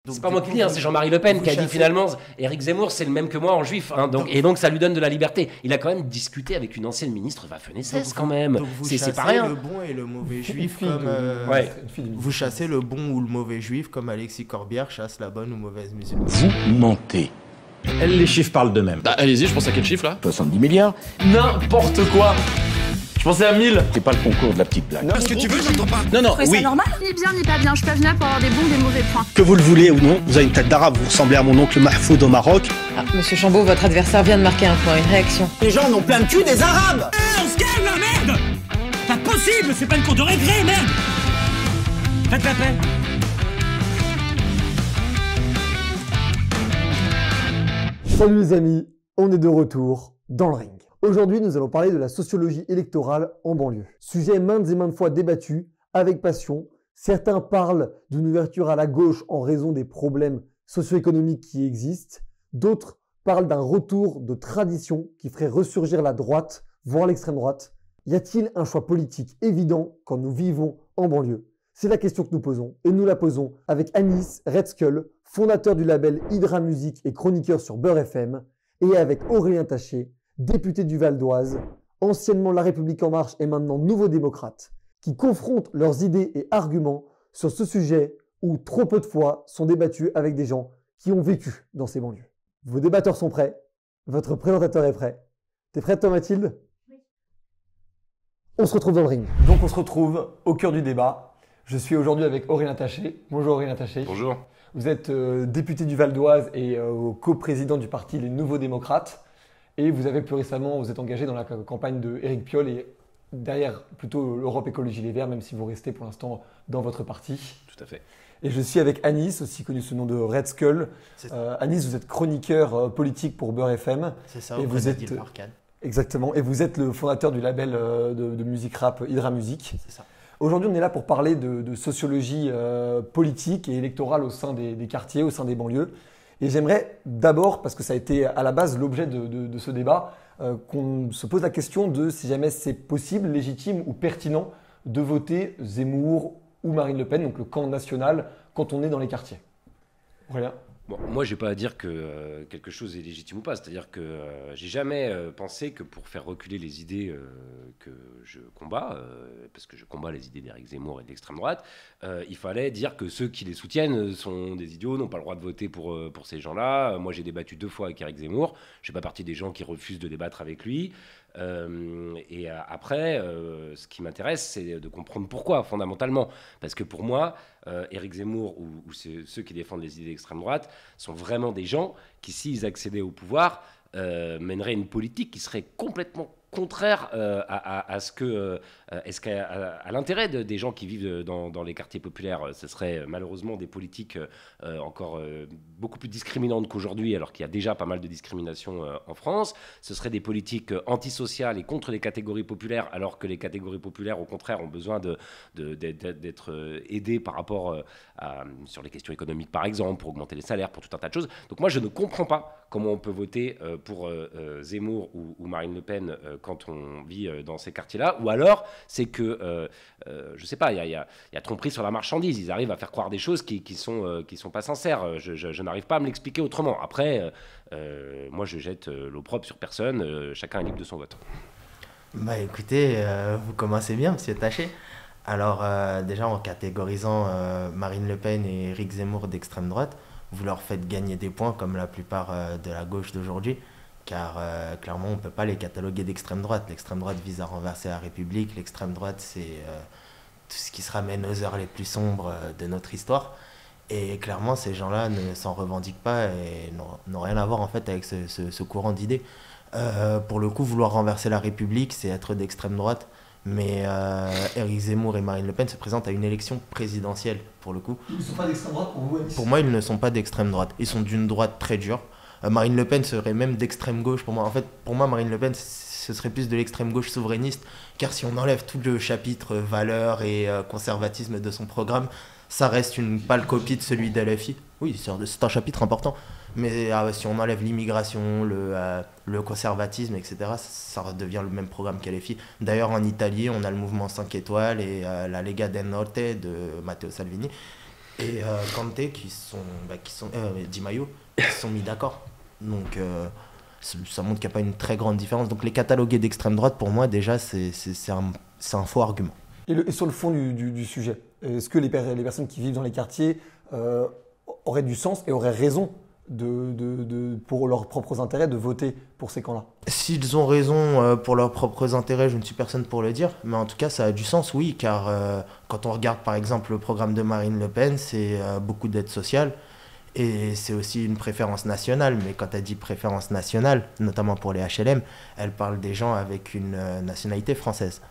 C'est pas moi qui dis, hein, c'est Jean-Marie Le Pen qui a dit finalement Éric Zemmour c'est le même que moi en juif, hein, et donc ça lui donne de la liberté. Il a quand même discuté avec une ancienne ministre Waffen-SS quand même. Donc vous chassez pas rien. le bon et le mauvais juif comme vous chassez le bon ou le mauvais juif comme Alexis Corbière chasse la bonne ou mauvaise musulmane. Vous mentez. Les chiffres parlent d'eux-mêmes. Bah, allez-y, je pense à quel chiffre là? 70 milliards. N'importe quoi. Je pensais à 1000. C'est pas le concours de la petite blague. Parce que tu veux, j'entends pas. Non, C'est ça normal? Ni bien ni pas bien, je suis pas venue là pour avoir des bons ou des mauvais points. Que vous le voulez ou non, vous avez une tête d'arabe, vous ressemblez à mon oncle Mahfoud au Maroc. Ah, Monsieur Chambaud, votre adversaire vient de marquer un point, une réaction. Les gens n'ont plein de cul des arabes. On se calme là, merde. Pas possible, c'est pas une cour de récré, merde. Faites la paix. Salut les amis, on est de retour dans le ring. Aujourd'hui, nous allons parler de la sociologie électorale en banlieue. Sujet maintes et maintes fois débattu, avec passion. Certains parlent d'une ouverture à la gauche en raison des problèmes socio-économiques qui existent. D'autres parlent d'un retour de tradition qui ferait ressurgir la droite, voire l'extrême droite. Y a-t-il un choix politique évident quand nous vivons en banlieue? C'est la question que nous posons, et nous la posons avec Anis Red Skull, fondateur du label Hydra Music et chroniqueur sur Beurre FM, et avec Aurélien Taché, député du Val d'Oise, anciennement La République En Marche et maintenant Nouveau Démocrate, qui confrontent leurs idées et arguments sur ce sujet où trop peu de fois sont débattus avec des gens qui ont vécu dans ces banlieues. Vos débatteurs sont prêts, votre présentateur est prêt. T'es prête toi Mathilde? Oui. On se retrouve dans le ring. Donc on se retrouve au cœur du débat. Je suis aujourd'hui avec Aurélien Taché. Bonjour Aurélien Taché. Bonjour. Vous êtes député du Val d'Oise et coprésident du parti Les Nouveaux Démocrates. Et vous avez plus récemment, vous êtes engagé dans la campagne de Éric Piolle et derrière plutôt l'Europe Écologie Les Verts, même si vous restez pour l'instant dans votre parti. Tout à fait. Et je suis avec Anis, aussi connu sous le nom de Red Skull. Anis, vous êtes chroniqueur politique pour Beurre FM. C'est ça, et vous êtes exactement. Et vous êtes le fondateur du label de musique rap Hydra Music. C'est ça. Aujourd'hui, on est là pour parler de sociologie politique et électorale au sein des quartiers, au sein des banlieues. Et j'aimerais d'abord, parce que ça a été à la base l'objet de ce débat, qu'on se pose la question de si jamais c'est possible, légitime ou pertinent de voter Zemmour ou Marine Le Pen, donc le camp national, quand on est dans les quartiers. Aurélien ? Bon, moi, je n'ai pas à dire que quelque chose est légitime ou pas. C'est-à-dire que j'ai jamais pensé que pour faire reculer les idées que je combats, parce que je combats les idées d'Éric Zemmour et de l'extrême droite, il fallait dire que ceux qui les soutiennent sont des idiots, n'ont pas le droit de voter pour ces gens-là. Moi, j'ai débattu 2 fois avec Éric Zemmour. Je ne fais pas partie des gens qui refusent de débattre avec lui. Après, ce qui m'intéresse, c'est de comprendre pourquoi, fondamentalement. Parce que pour moi, Éric Zemmour ou ceux qui défendent les idées d'extrême droite sont vraiment des gens qui, s'ils accédaient au pouvoir, mèneraient une politique qui serait complètement contraire à l'intérêt des gens qui vivent dans les quartiers populaires. Ce serait malheureusement des politiques encore beaucoup plus discriminantes qu'aujourd'hui, alors qu'il y a déjà pas mal de discrimination en France. Ce seraient des politiques antisociales et contre les catégories populaires, alors que les catégories populaires, au contraire, ont besoin d'être aidées par rapport sur les questions économiques, par exemple, pour augmenter les salaires, pour tout un tas de choses. Donc moi, je ne comprends pas comment on peut voter pour Zemmour ou Marine Le Pen quand on vit dans ces quartiers-là, ou alors c'est que, je sais pas, il y a tromperie sur la marchandise, ils arrivent à faire croire des choses qui sont pas sincères, je n'arrive pas à me l'expliquer autrement. Après, moi je jette l'opprobre sur personne, chacun est libre de son vote. Bah écoutez, vous commencez bien, monsieur Taché. Alors déjà en catégorisant Marine Le Pen et Éric Zemmour d'extrême droite, vous leur faites gagner des points comme la plupart de la gauche d'aujourd'hui. Car clairement, on ne peut pas les cataloguer d'extrême droite. L'extrême droite vise à renverser la République. L'extrême droite, c'est tout ce qui se ramène aux heures les plus sombres de notre histoire. Et clairement, ces gens-là ne s'en revendiquent pas et n'ont rien à voir en fait avec ce courant d'idées. Pour le coup, vouloir renverser la République, c'est être d'extrême droite. Mais Éric Zemmour et Marine Le Pen se présentent à une élection présidentielle, pour le coup. Ils ne sont pas d'extrême droite pour vous, Anis ? Pour moi, ils ne sont pas d'extrême droite. Ils sont d'une droite très dure. Marine Le Pen serait même d'extrême gauche pour moi. En fait, pour moi, Marine Le Pen, ce serait plus de l'extrême gauche souverainiste, car si on enlève tout le chapitre valeurs et conservatisme de son programme, ça reste une pâle copie de celui d'LFI. Oui, c'est un chapitre important, mais si on enlève l'immigration, le conservatisme, etc., ça redevient le même programme qu'LFI. D'ailleurs, en Italie, on a le mouvement 5 étoiles et la Lega del Norte de Matteo Salvini. et Kanté Di Maio, qui se sont mis d'accord. Donc ça montre qu'il n'y a pas une très grande différence. Donc les cataloguer d'extrême droite, pour moi, déjà, c'est un faux argument. Et sur le fond du sujet, est-ce que les personnes qui vivent dans les quartiers auraient du sens et auraient raison pour leurs propres intérêts de voter pour ces camps-là? S'ils ont raison pour leurs propres intérêts, je ne suis personne pour le dire, mais en tout cas ça a du sens, oui, car quand on regarde par exemple le programme de Marine Le Pen, c'est beaucoup d'aide sociale et c'est aussi une préférence nationale, mais quand elle dit préférence nationale, notamment pour les HLM, elle parle des gens avec une nationalité française.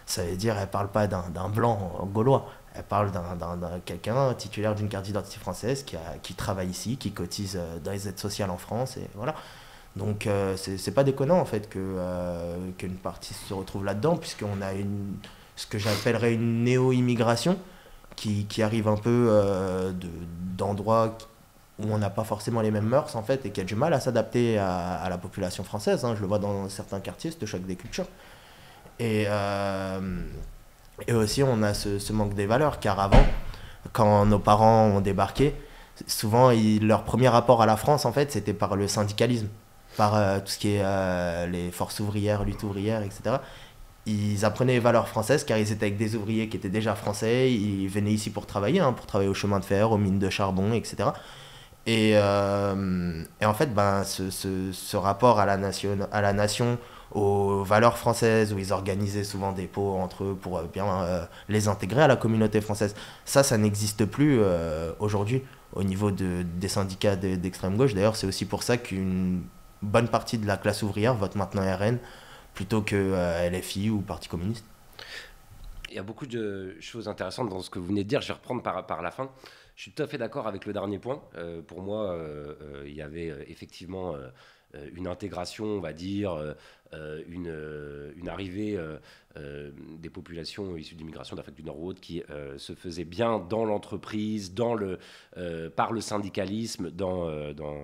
Ça veut dire qu'elle ne parle pas d'un blanc gaulois. Elle parle d'un quelqu'un titulaire d'une carte d'identité française qui travaille ici, qui cotise dans les aides sociales en France, et voilà. Donc c'est pas déconnant en fait qu'une partie se retrouve là-dedans, puisqu'on a ce que j'appellerais une néo-immigration qui arrive un peu d'endroits où on n'a pas forcément les mêmes mœurs en fait, et qui a du mal à s'adapter à la population française. Je le vois dans certains quartiers, c'est le choc des cultures. Et aussi, on a ce manque des valeurs, car avant, quand nos parents ont débarqué, souvent, leur premier rapport à la France, en fait, c'était par le syndicalisme, par tout ce qui est les forces ouvrières, lutte ouvrière, etc. Ils apprenaient les valeurs françaises, car ils étaient avec des ouvriers qui étaient déjà français, ils venaient ici pour travailler au chemin de fer, aux mines de charbon, etc. Et en fait, ce rapport à la nation, aux valeurs françaises, où ils organisaient souvent des pots entre eux pour bien les intégrer à la communauté française. Ça n'existe plus aujourd'hui au niveau des syndicats d'extrême gauche. D'ailleurs, c'est aussi pour ça qu'une bonne partie de la classe ouvrière vote maintenant RN plutôt que LFI ou Parti communiste. Il y a beaucoup de choses intéressantes dans ce que vous venez de dire. Je vais reprendre par la fin. Je suis tout à fait d'accord avec le dernier point. Pour moi, il y avait effectivement une intégration, on va dire, une arrivée des populations issues d'immigration d'Afrique du Nord ou autre qui se faisait bien dans l'entreprise, par le syndicalisme dans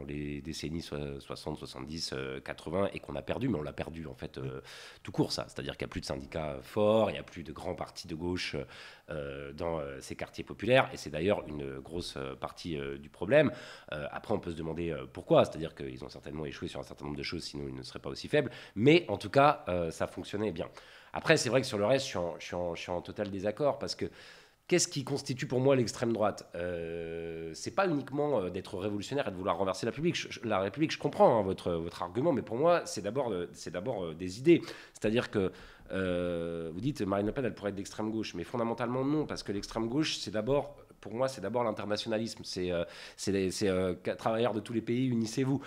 les décennies 60, 70, 80 et qu'on a perdu, mais on l'a perdu en fait tout court ça. C'est-à-dire qu'il n'y a plus de syndicats forts, il n'y a plus de grands partis de gauche dans ces quartiers populaires et c'est d'ailleurs une grosse partie du problème. Après on peut se demander pourquoi, c'est-à-dire qu'ils ont certainement échoué sur un certain nombre de choses, sinon ils ne seraient pas aussi faibles, mais en tout cas ça fonctionnait bien. Après, c'est vrai que sur le reste, je suis en total désaccord parce que qu'est-ce qui constitue pour moi l'extrême droite ? C'est pas uniquement d'être révolutionnaire et de vouloir renverser la République. Je comprends votre argument, mais pour moi, c'est d'abord des idées. C'est-à-dire que vous dites Marine Le Pen, elle pourrait être d'extrême gauche, mais fondamentalement non, parce que l'extrême gauche, pour moi, c'est d'abord l'internationalisme. C'est travailleurs de tous les pays, unissez-vous.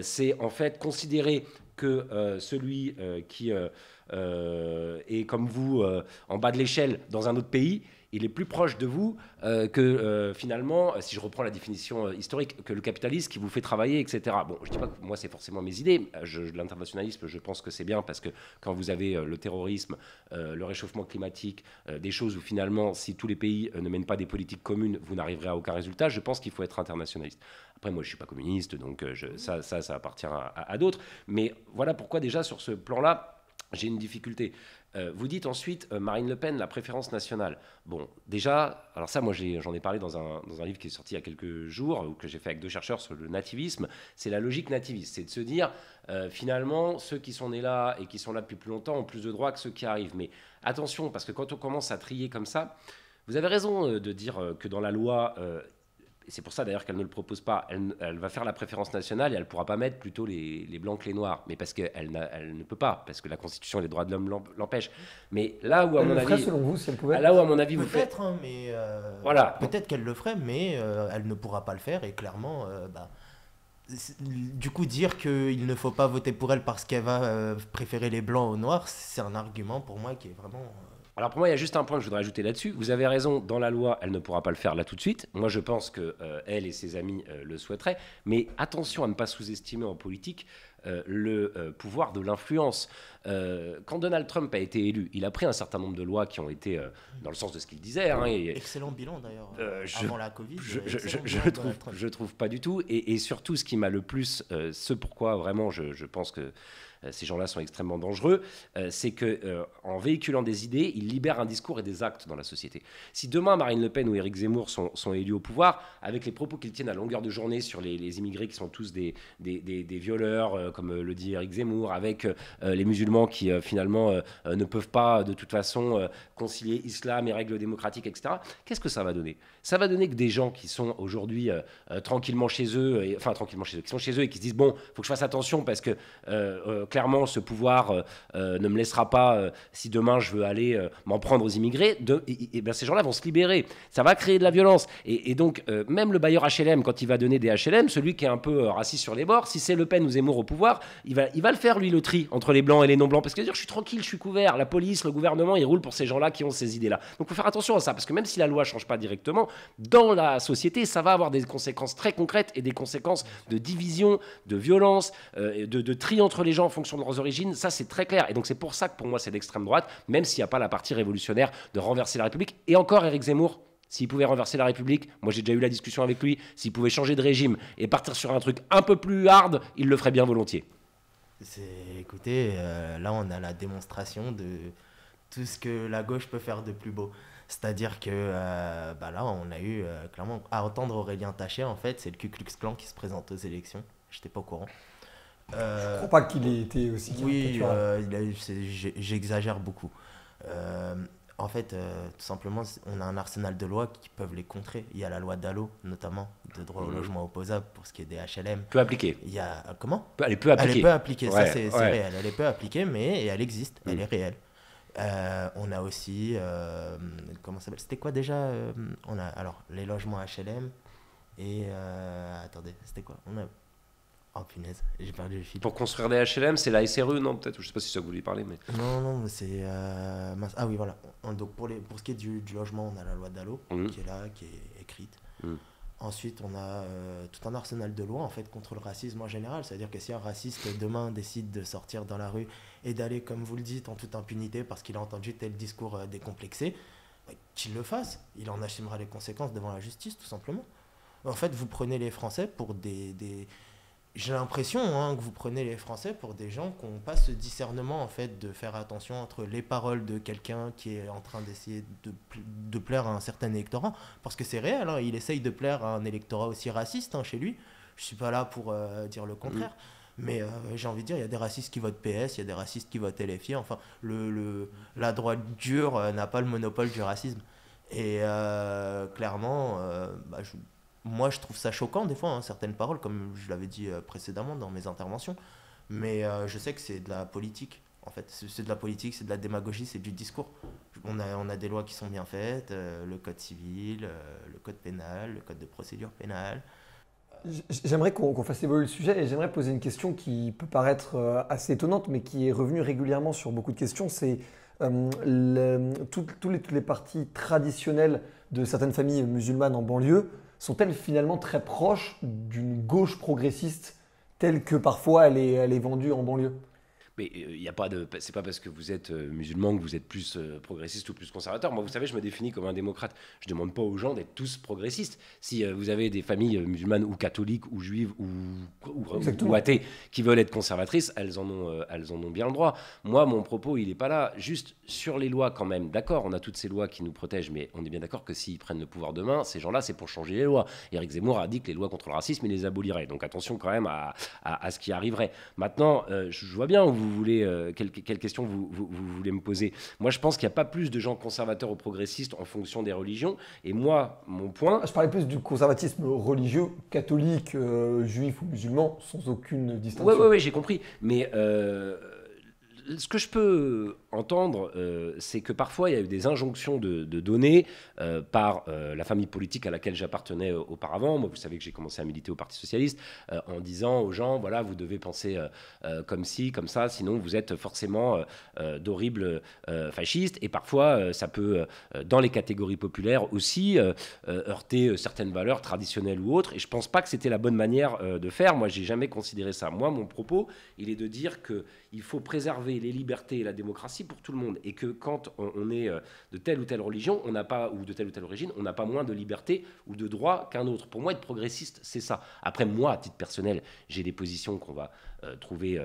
C'est en fait considérer que celui qui est comme vous en bas de l'échelle dans un autre pays, il est plus proche de vous que finalement, si je reprends la définition historique, que le capitaliste qui vous fait travailler, etc. Bon, je ne dis pas que moi c'est forcément mes idées. L'internationalisme, je pense que c'est bien parce que quand vous avez le terrorisme, le réchauffement climatique, des choses où finalement, si tous les pays ne mènent pas des politiques communes, vous n'arriverez à aucun résultat. Je pense qu'il faut être internationaliste. Après, moi, je ne suis pas communiste, donc ça appartient à d'autres. Mais voilà pourquoi déjà sur ce plan-là, j'ai une difficulté. Vous dites ensuite Marine Le Pen, la préférence nationale. Bon, déjà, alors ça, moi, j'en ai parlé dans un livre qui est sorti il y a quelques jours, ou que j'ai fait avec 2 chercheurs sur le nativisme. C'est la logique nativiste, c'est de se dire, finalement, ceux qui sont nés là et qui sont là depuis plus longtemps ont plus de droits que ceux qui arrivent. Mais attention, parce que quand on commence à trier comme ça, vous avez raison de dire que dans la loi... Et c'est pour ça d'ailleurs qu'elle ne le propose pas. Elle va faire la préférence nationale et elle ne pourra pas mettre plutôt les blancs que les noirs. Mais parce qu'elle ne peut pas, parce que la Constitution et les droits de l'homme l'empêchent. Mais là où, à mon avis... selon vous, si elle pouvait. Là où, à mon avis, vous faites... Peut-être, mais... Voilà. Peut-être qu'elle le ferait, mais elle ne pourra pas le faire. Et clairement, du coup, dire qu'il ne faut pas voter pour elle parce qu'elle va préférer les blancs aux noirs, c'est un argument pour moi qui est vraiment... Alors pour moi, il y a juste un point que je voudrais ajouter là-dessus. Vous avez raison, dans la loi, elle ne pourra pas le faire là tout de suite. Moi, je pense qu'elle et ses amis le souhaiteraient. Mais attention à ne pas sous-estimer en politique le pouvoir de l'influence. Quand Donald Trump a été élu, il a pris un certain nombre de lois qui ont été dans le sens de ce qu'il disait. Excellent bilan d'ailleurs, avant la Covid. Je trouve pas du tout. Et surtout, ce qui m'a le plus... ce pourquoi vraiment je pense que ces gens-là sont extrêmement dangereux, c'est qu'en véhiculant des idées, ils libèrent un discours et des actes dans la société. Si demain Marine Le Pen ou Éric Zemmour sont élus au pouvoir, avec les propos qu'ils tiennent à longueur de journée sur les immigrés qui sont tous des violeurs, comme le dit Éric Zemmour, avec les musulmans qui finalement ne peuvent pas de toute façon concilier islam et règles démocratiques, etc., qu'est-ce que ça va donner? Ça va donner que des gens qui sont aujourd'hui tranquillement chez eux, qui sont chez eux et qui se disent bon, faut que je fasse attention parce que clairement ce pouvoir ne me laissera pas si demain je veux aller m'en prendre aux immigrés, et ben ces gens-là vont se libérer. Ça va créer de la violence. Et donc même le bailleur HLM, quand il va donner des HLM, celui qui est un peu raciste sur les bords, si c'est Le Pen ou Zemmour au pouvoir, il va le faire lui, le tri entre les blancs et les non blancs, parce que dire je suis tranquille, je suis couvert, la police, le gouvernement, il roule pour ces gens-là qui ont ces idées-là. Donc il faut faire attention à ça, parce que même si la loi change pas directement, dans la société, ça va avoir des conséquences très concrètes et des conséquences de division, de violence, de tri entre les gens en fonction de leurs origines. Ça, c'est très clair. Et donc, c'est pour ça que pour moi, c'est l'extrême droite, même s'il n'y a pas la partie révolutionnaire de renverser la République. Et encore, Éric Zemmour, s'il pouvait renverser la République, moi j'ai déjà eu la discussion avec lui, s'il pouvait changer de régime et partir sur un truc un peu plus hard, il le ferait bien volontiers. Écoutez, là, on a la démonstration de tout ce que la gauche peut faire de plus beau. C'est-à-dire que là, on a eu clairement à entendre Aurélien Taché, en fait, c'est le Ku Klux Klan qui se présente aux élections. Je n'étais pas au courant. Je crois pas qu'il ait été aussi. Oui, j'exagère beaucoup. En fait, tout simplement, on a un arsenal de lois qui peuvent les contrer. Il y a la loi Dallot, notamment, de droit au logement opposable pour ce qui est des HLM. Peu appliquée. Il y a, comment ? Elle est peu appliquée. Elle est peu appliquée, ça c'est réel. Elle est peu appliquée, mais elle existe, elle est réelle. On a aussi, comment ça s'appelle ? C'était quoi déjà ? On a alors les logements HLM et attendez, c'était quoi ? Oh punaise, j'ai perdu le fil. Pour construire des HLM, c'est la SRE, non peut-être ? Je sais pas si c'est ça que vous vouliez parler, mais non, c'est ah oui voilà. Donc pour ce qui est du logement, on a la loi Dallot qui est là, qui est écrite. Ensuite, on a tout un arsenal de lois en fait contre le racisme en général. C'est-à-dire que si un raciste demain décide de sortir dans la rue et d'aller, comme vous le dites, en toute impunité parce qu'il a entendu tel discours décomplexé, qu'il le fasse. Il en assumera les conséquences devant la justice, tout simplement. En fait, vous prenez les Français pour j'ai l'impression que vous prenez les Français pour des gens qui n'ont pas ce discernement en fait de faire attention entre les paroles de quelqu'un qui est en train d'essayer de plaire à un certain électorat, parce que c'est réel, il essaye de plaire à un électorat aussi raciste chez lui. Je suis pas là pour dire le contraire, mais j'ai envie de dire, il y a des racistes qui votent PS, il y a des racistes qui votent LFI, enfin la droite dure n'a pas le monopole du racisme. Et clairement, moi, je trouve ça choquant, des fois, certaines paroles, comme je l'avais dit précédemment dans mes interventions. Mais je sais que c'est de la politique, en fait. C'est de la politique, c'est de la démagogie, c'est du discours. On a des lois qui sont bien faites, le code civil, le code pénal, le code de procédure pénale. J'aimerais qu'on fasse évoluer le sujet et j'aimerais poser une question qui peut paraître assez étonnante, mais qui est revenue régulièrement sur beaucoup de questions. C'est toutes les parties traditionnelles de certaines familles musulmanes en banlieue sont-elles finalement très proches d'une gauche progressiste telle que parfois elle est vendue en banlieue ? Mais c'est pas parce que vous êtes musulman que vous êtes plus progressiste ou plus conservateur. Moi, vous savez, je me définis comme un démocrate. Je demande pas aux gens d'être tous progressistes. Si vous avez des familles musulmanes ou catholiques ou juives ou athées qui veulent être conservatrices, elles en ont bien le droit. Moi, mon propos, il est pas là. Juste sur les lois quand même. D'accord, on a toutes ces lois qui nous protègent, mais on est bien d'accord que s'ils prennent le pouvoir demain, ces gens-là, c'est pour changer les lois. Éric Zemmour a dit que les lois contre le racisme, il les abolirait. Donc attention quand même à ce qui arriverait. Maintenant, je vois bien où vous voulez, quelle question vous voulez me poser. Moi, je pense qu'il n'y a pas plus de gens conservateurs ou progressistes en fonction des religions. Et moi, mon point... Je parlais plus du conservatisme religieux, catholique, juif ou musulman, sans aucune distinction. Oui, j'ai compris. Mais ce que je peux entendre, c'est que parfois, il y a eu des injonctions de donner par la famille politique à laquelle j'appartenais auparavant. Moi, vous savez que j'ai commencé à militer au Parti Socialiste en disant aux gens, voilà, vous devez penser comme ci, comme ça, sinon vous êtes forcément d'horribles fascistes. Et parfois, ça peut, dans les catégories populaires aussi, heurter certaines valeurs traditionnelles ou autres. Et je ne pense pas que c'était la bonne manière de faire. Moi, je n'ai jamais considéré ça. Moi, mon propos, il est de dire qu'il faut préserver garder les libertés et la démocratie pour tout le monde. Et que quand on est de telle ou telle religion, on n'a pas, ou de telle ou telle origine, on n'a pas moins de liberté ou de droits qu'un autre. Pour moi, être progressiste, c'est ça. Après, moi, à titre personnel, j'ai des positions qu'on va trouver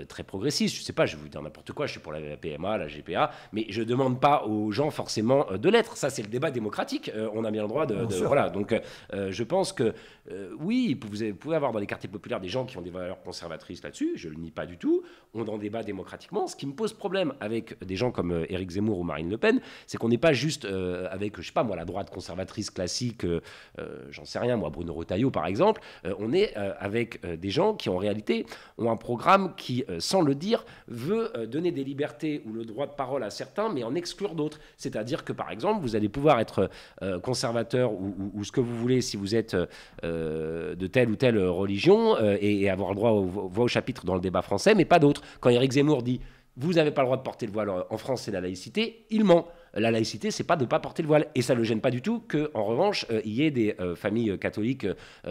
très progressistes. Je ne sais pas, je vais vous dire n'importe quoi, je suis pour la PMA, la GPA, mais je ne demande pas aux gens forcément de l'être. Ça, c'est le débat démocratique. On a bien le droit de voilà. Donc, je pense que oui, vous pouvez avoir dans les quartiers populaires des gens qui ont des valeurs conservatrices là-dessus, je ne le nie pas du tout. On en débat démocratiquement. Ce qui me pose problème avec des gens comme Éric Zemmour ou Marine Le Pen, c'est qu'on n'est pas juste avec, je sais pas moi, la droite conservatrice classique, j'en sais rien, moi, Bruno Retailleau par exemple. On est avec des gens qui en réalité ont un programme qui, sans le dire, veut donner des libertés ou le droit de parole à certains, mais en exclure d'autres. C'est-à-dire que, par exemple, vous allez pouvoir être conservateur ou ce que vous voulez si vous êtes de telle ou telle religion et avoir le droit aux voix au chapitre dans le débat français, mais pas d'autres. Quand Éric Zemmour dit « vous n'avez pas le droit de porter le voile en France, c'est la laïcité », il ment. La laïcité, c'est pas de ne pas porter le voile. Et ça ne le gêne pas du tout qu'en revanche, il y ait des familles catholiques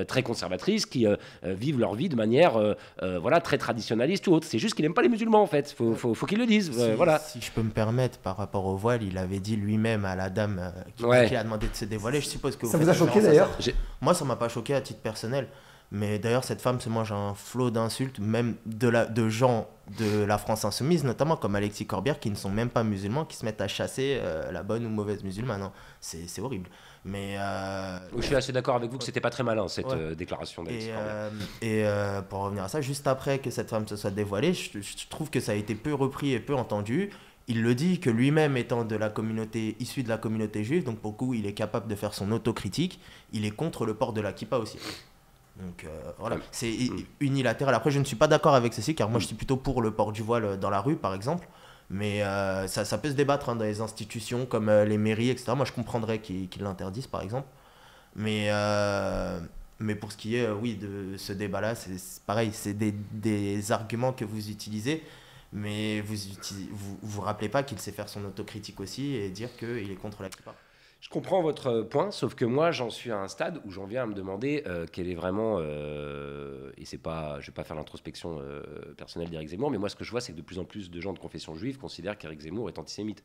très conservatrices qui vivent leur vie de manière voilà, très traditionnaliste ou autre. C'est juste qu'il n'aime pas les musulmans, en fait. Faut qu'ils le disent. Voilà. Si je peux me permettre, par rapport au voile, il avait dit lui-même à la dame qui a demandé de se dévoiler. Je suppose que ça vous a choqué d'ailleurs? Moi, ça m'a pas choqué à titre personnel. Mais d'ailleurs, cette femme se mange un flot d'insultes, même de gens de la France insoumise, notamment comme Alexis Corbière, qui ne sont même pas musulmans, qui se mettent à chasser la bonne ou mauvaise musulmane. Non, c'est horrible. Mais je suis assez d'accord avec vous que c'était pas très malin cette déclaration d'Alexis Corbière. Pour revenir à ça, juste après que cette femme se soit dévoilée, je trouve que ça a été peu repris et peu entendu. Il le dit que lui-même étant de la communauté, issu de la communauté juive, donc pour le coup, il est capable de faire son autocritique. Il est contre le port de la kippa aussi. Donc voilà, c'est unilatéral. Après, je ne suis pas d'accord avec ceci, car moi je suis plutôt pour le port du voile dans la rue, par exemple. Mais ça peut se débattre dans les institutions comme les mairies, etc. Moi, je comprendrais qu'ils l'interdisent, par exemple. Mais pour ce qui est, de ce débat-là, c'est pareil, c'est des arguments que vous utilisez, mais vous rappelez pas qu'il sait faire son autocritique aussi et dire qu'il est contre la kippa. Je comprends votre point, sauf que moi, j'en suis à un stade où j'en viens à me demander quelle est vraiment... et c'est pas, je ne vais pas faire l'introspection personnelle d'Éric Zemmour, mais moi, ce que je vois, c'est que de plus en plus de gens de confession juive considèrent qu'Éric Zemmour est antisémite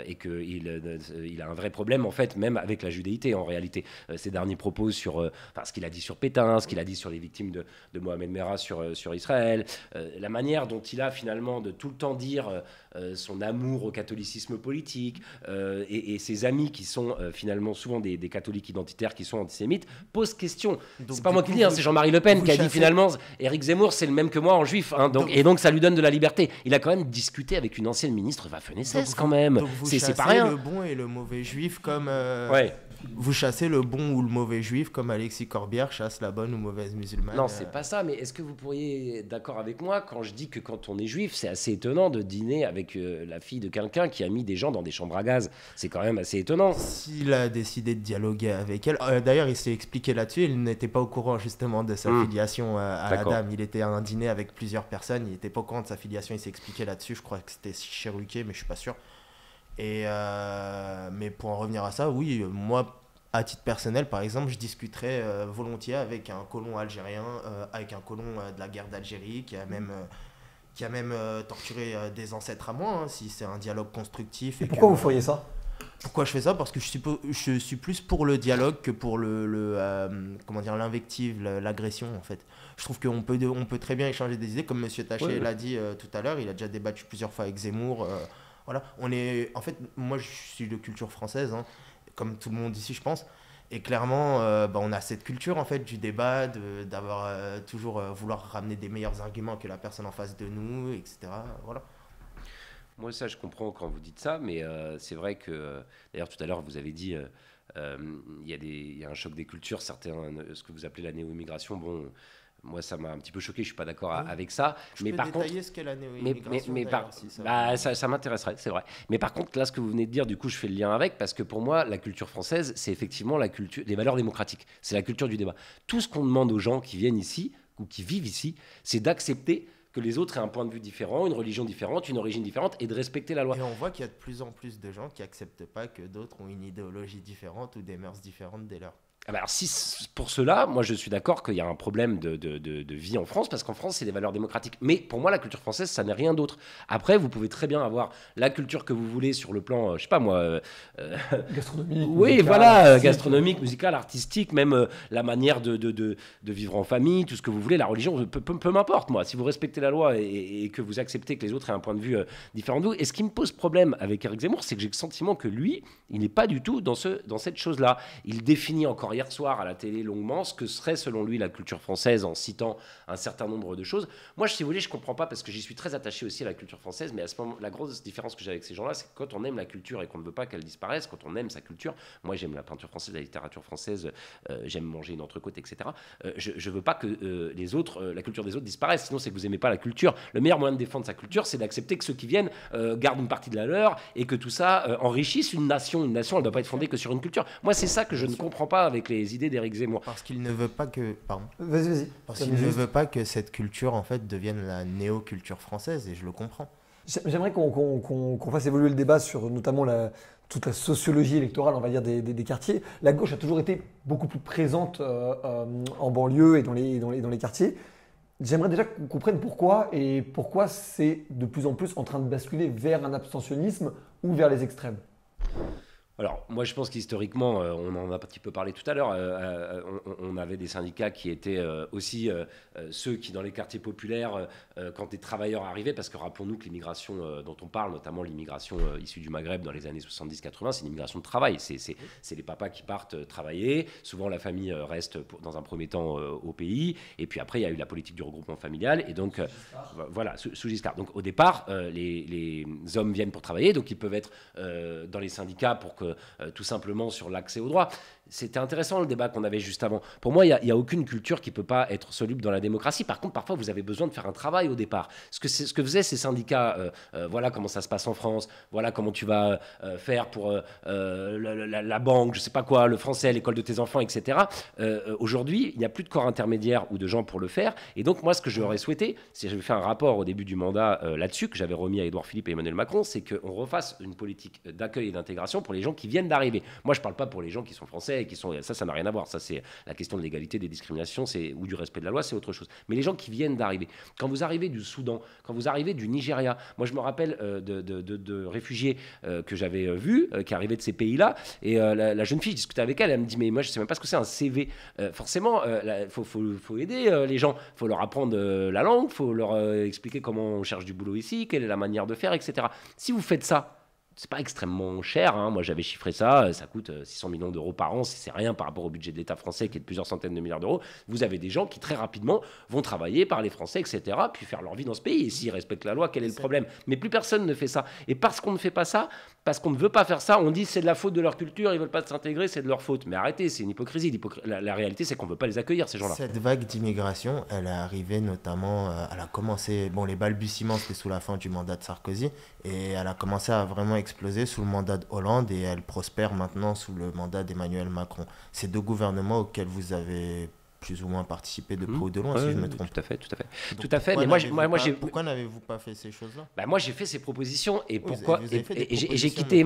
et qu'il a un vrai problème, en fait, même avec la judéité, en réalité. Ses derniers propos sur ce qu'il a dit sur Pétain, ce qu'il a dit sur les victimes de Mohamed Merah sur Israël, la manière dont il a, finalement, de tout le temps dire son amour au catholicisme politique et ses amis qui sont finalement souvent des catholiques identitaires qui sont antisémites, pose question. C'est pas moi qui le dis, c'est Jean-Marie Le Pen qui a dit finalement Éric Zemmour c'est le même que moi en juif, et donc ça lui donne de la liberté. Il a quand même discuté avec une ancienne ministre Waffen-SS quand même. Donc c'est pas rien. Le bon et le mauvais juif comme vous chassez le bon ou le mauvais juif comme Alexis Corbière chasse la bonne ou mauvaise musulmane. Non, c'est pas ça, mais est-ce que vous pourriez être d'accord avec moi quand je dis que quand on est juif, c'est assez étonnant de dîner avec la fille de quelqu'un qui a mis des gens dans des chambres à gaz? C'est quand même assez étonnant. S'il a décidé de dialoguer avec elle, d'ailleurs il s'est expliqué là-dessus, il n'était pas au courant justement de sa filiation à la dame. Il était à un dîner avec plusieurs personnes, il n'était pas au courant de sa filiation, il s'est expliqué là-dessus, je crois que c'était chez Ruquier, mais je suis pas sûr. Mais pour en revenir à ça, oui, moi, à titre personnel, par exemple, je discuterais volontiers avec un colon algérien, avec un colon de la guerre d'Algérie, qui a même torturé des ancêtres à moi, si c'est un dialogue constructif. Et pourquoi vous feriez ça? Pourquoi je fais ça? Parce que je suis plus pour le dialogue que pour l'invective, l'agression, en fait. Je trouve qu'on peut très bien échanger des idées, comme M. Taché l'a dit tout à l'heure, il a déjà débattu plusieurs fois avec Zemmour. Voilà. En fait, moi, je suis de culture française, comme tout le monde ici, je pense. Et clairement, on a cette culture, en fait, du débat, d'avoir toujours vouloir ramener des meilleurs arguments que la personne en face de nous, etc. Voilà. Moi, ça, je comprends quand vous dites ça, mais c'est vrai que, d'ailleurs, tout à l'heure, vous avez dit il y a un choc des cultures, certains, ce que vous appelez la néo-immigration, bon... Moi, ça m'a un petit peu choqué, je suis pas d'accord avec ça. Mais par contre, ce qu'est la néo-immigration, ça m'intéresserait, c'est vrai. Mais par contre, là, ce que vous venez de dire, du coup, je fais le lien avec, parce que pour moi, la culture française, c'est effectivement les valeurs démocratiques. C'est la culture du débat. Tout ce qu'on demande aux gens qui viennent ici ou qui vivent ici, c'est d'accepter que les autres aient un point de vue différent, une religion différente, une origine différente, et de respecter la loi. Et on voit qu'il y a de plus en plus de gens qui acceptent pas que d'autres ont une idéologie différente ou des mœurs différentes des leurs. Alors, si pour cela, moi je suis d'accord qu'il y a un problème de vie en France, parce qu'en France c'est des valeurs démocratiques. Mais pour moi la culture française ça n'est rien d'autre. Après vous pouvez très bien avoir la culture que vous voulez sur le plan, je sais pas moi... gastronomique. Oui musical, voilà, gastronomique, musical, artistique, même la manière de vivre en famille, tout ce que vous voulez, la religion, peu m'importe moi. Si vous respectez la loi et que vous acceptez que les autres aient un point de vue différent de vous. Et ce qui me pose problème avec Éric Zemmour, c'est que j'ai le sentiment que lui, il n'est pas du tout dans cette chose-là. Il définit encore hier soir à la télé longuement ce que serait selon lui la culture française en citant un certain nombre de choses. Moi, si vous voulez, je comprends pas parce que j'y suis très attaché aussi à la culture française, mais à ce moment, la grosse différence que j'ai avec ces gens-là, c'est que quand on aime la culture et qu'on ne veut pas qu'elle disparaisse, quand on aime sa culture, moi j'aime la peinture française, la littérature française, j'aime manger une entrecôte, etc. Je veux pas que les autres, la culture des autres disparaisse, sinon c'est que vous aimez pas la culture. Le meilleur moyen de défendre sa culture, c'est d'accepter que ceux qui viennent gardent une partie de la leur et que tout ça enrichisse une nation. Une nation, elle ne doit pas être fondée que sur une culture. Moi, c'est ça que je ne comprends pas avec les idées d'Éric Zemmour. Parce qu'il ne veut pas que... Pardon. Vas-y. Parce qu'il ne veut pas que cette culture, en fait, devienne la néo-culture française, et je le comprends. J'aimerais qu'on fasse évoluer le débat sur notamment toute la sociologie électorale, on va dire, des quartiers. La gauche a toujours été beaucoup plus présente en banlieue et dans les quartiers. J'aimerais déjà qu'on comprenne pourquoi c'est de plus en plus en train de basculer vers un abstentionnisme ou vers les extrêmes. Alors, moi, je pense qu'historiquement, on en a un petit peu parlé tout à l'heure, on avait des syndicats qui étaient aussi ceux qui, dans les quartiers populaires, quand des travailleurs arrivaient, parce que rappelons-nous que l'immigration dont on parle, notamment l'immigration issue du Maghreb dans les années 70-80, c'est une immigration de travail. C'est les papas qui partent travailler. Souvent, la famille reste dans un premier temps au pays. Et puis après, il y a eu la politique du regroupement familial. Et donc, voilà, sous Giscard. Donc, au départ, les hommes viennent pour travailler. Donc, ils peuvent être dans les syndicats pour que tout simplement sur l'accès aux droits. C'était intéressant le débat qu'on avait juste avant. Pour moi, il n'y a aucune culture qui ne peut pas être soluble dans la démocratie. Par contre, parfois, vous avez besoin de faire un travail au départ. Ce que faisaient ces syndicats, voilà comment ça se passe en France, voilà comment tu vas faire pour la banque, je ne sais pas quoi, le français, l'école de tes enfants, etc. Aujourd'hui, il n'y a plus de corps intermédiaire ou de gens pour le faire. Et donc, moi, ce que j'aurais souhaité, c'est j'avais fait un rapport au début du mandat là-dessus, que j'avais remis à Édouard Philippe et Emmanuel Macron, c'est qu'on refasse une politique d'accueil et d'intégration pour les gens qui viennent d'arriver. Moi, je ne parle pas pour les gens qui sont français, qui sont, ça n'a rien à voir. Ça, c'est la question de l'égalité, des discriminations ou du respect de la loi, c'est autre chose. Mais les gens qui viennent d'arriver, quand vous arrivez du Soudan, quand vous arrivez du Nigeria, moi je me rappelle de réfugiés que j'avais vus, qui arrivaient de ces pays-là, et la jeune fille, je discutais avec elle, elle me dit mais moi je sais même pas ce que c'est un CV. Forcément, faut aider les gens, faut leur apprendre la langue, faut leur expliquer comment on cherche du boulot ici, quelle est la manière de faire, etc. Si vous faites ça, c'est pas extrêmement cher, hein. Moi j'avais chiffré ça coûte 600 millions d'euros par an, c'est rien par rapport au budget de l'État français qui est de plusieurs centaines de milliards d'euros. Vous avez des gens qui très rapidement vont travailler, parler français, etc., puis faire leur vie dans ce pays. Et s'ils respectent la loi, quel est le problème? Mais plus personne ne fait ça. Et parce qu'on ne fait pas ça, parce qu'on ne veut pas faire ça, on dit c'est de la faute de leur culture, ils veulent pas s'intégrer, c'est de leur faute. Mais arrêtez, c'est une hypocrisie. La réalité, c'est qu'on ne veut pas les accueillir, ces gens-là. Cette vague d'immigration, elle est arrivée notamment, elle a commencé, les balbutiements c'était sous la fin du mandat de Sarkozy, et elle a commencé à vraiment exploser sous le mandat de Hollande, et elle prospère maintenant sous le mandat d'Emmanuel Macron. Ces deux gouvernements auxquels vous avez plus ou moins participé de près ou de loin, si je me trompe. Tout à fait. Donc, tout à fait. Mais pourquoi n'avez-vous pas fait ces choses-là? Moi, j'ai fait ces propositions et pourquoi vous avez fait des et j'ai quitté.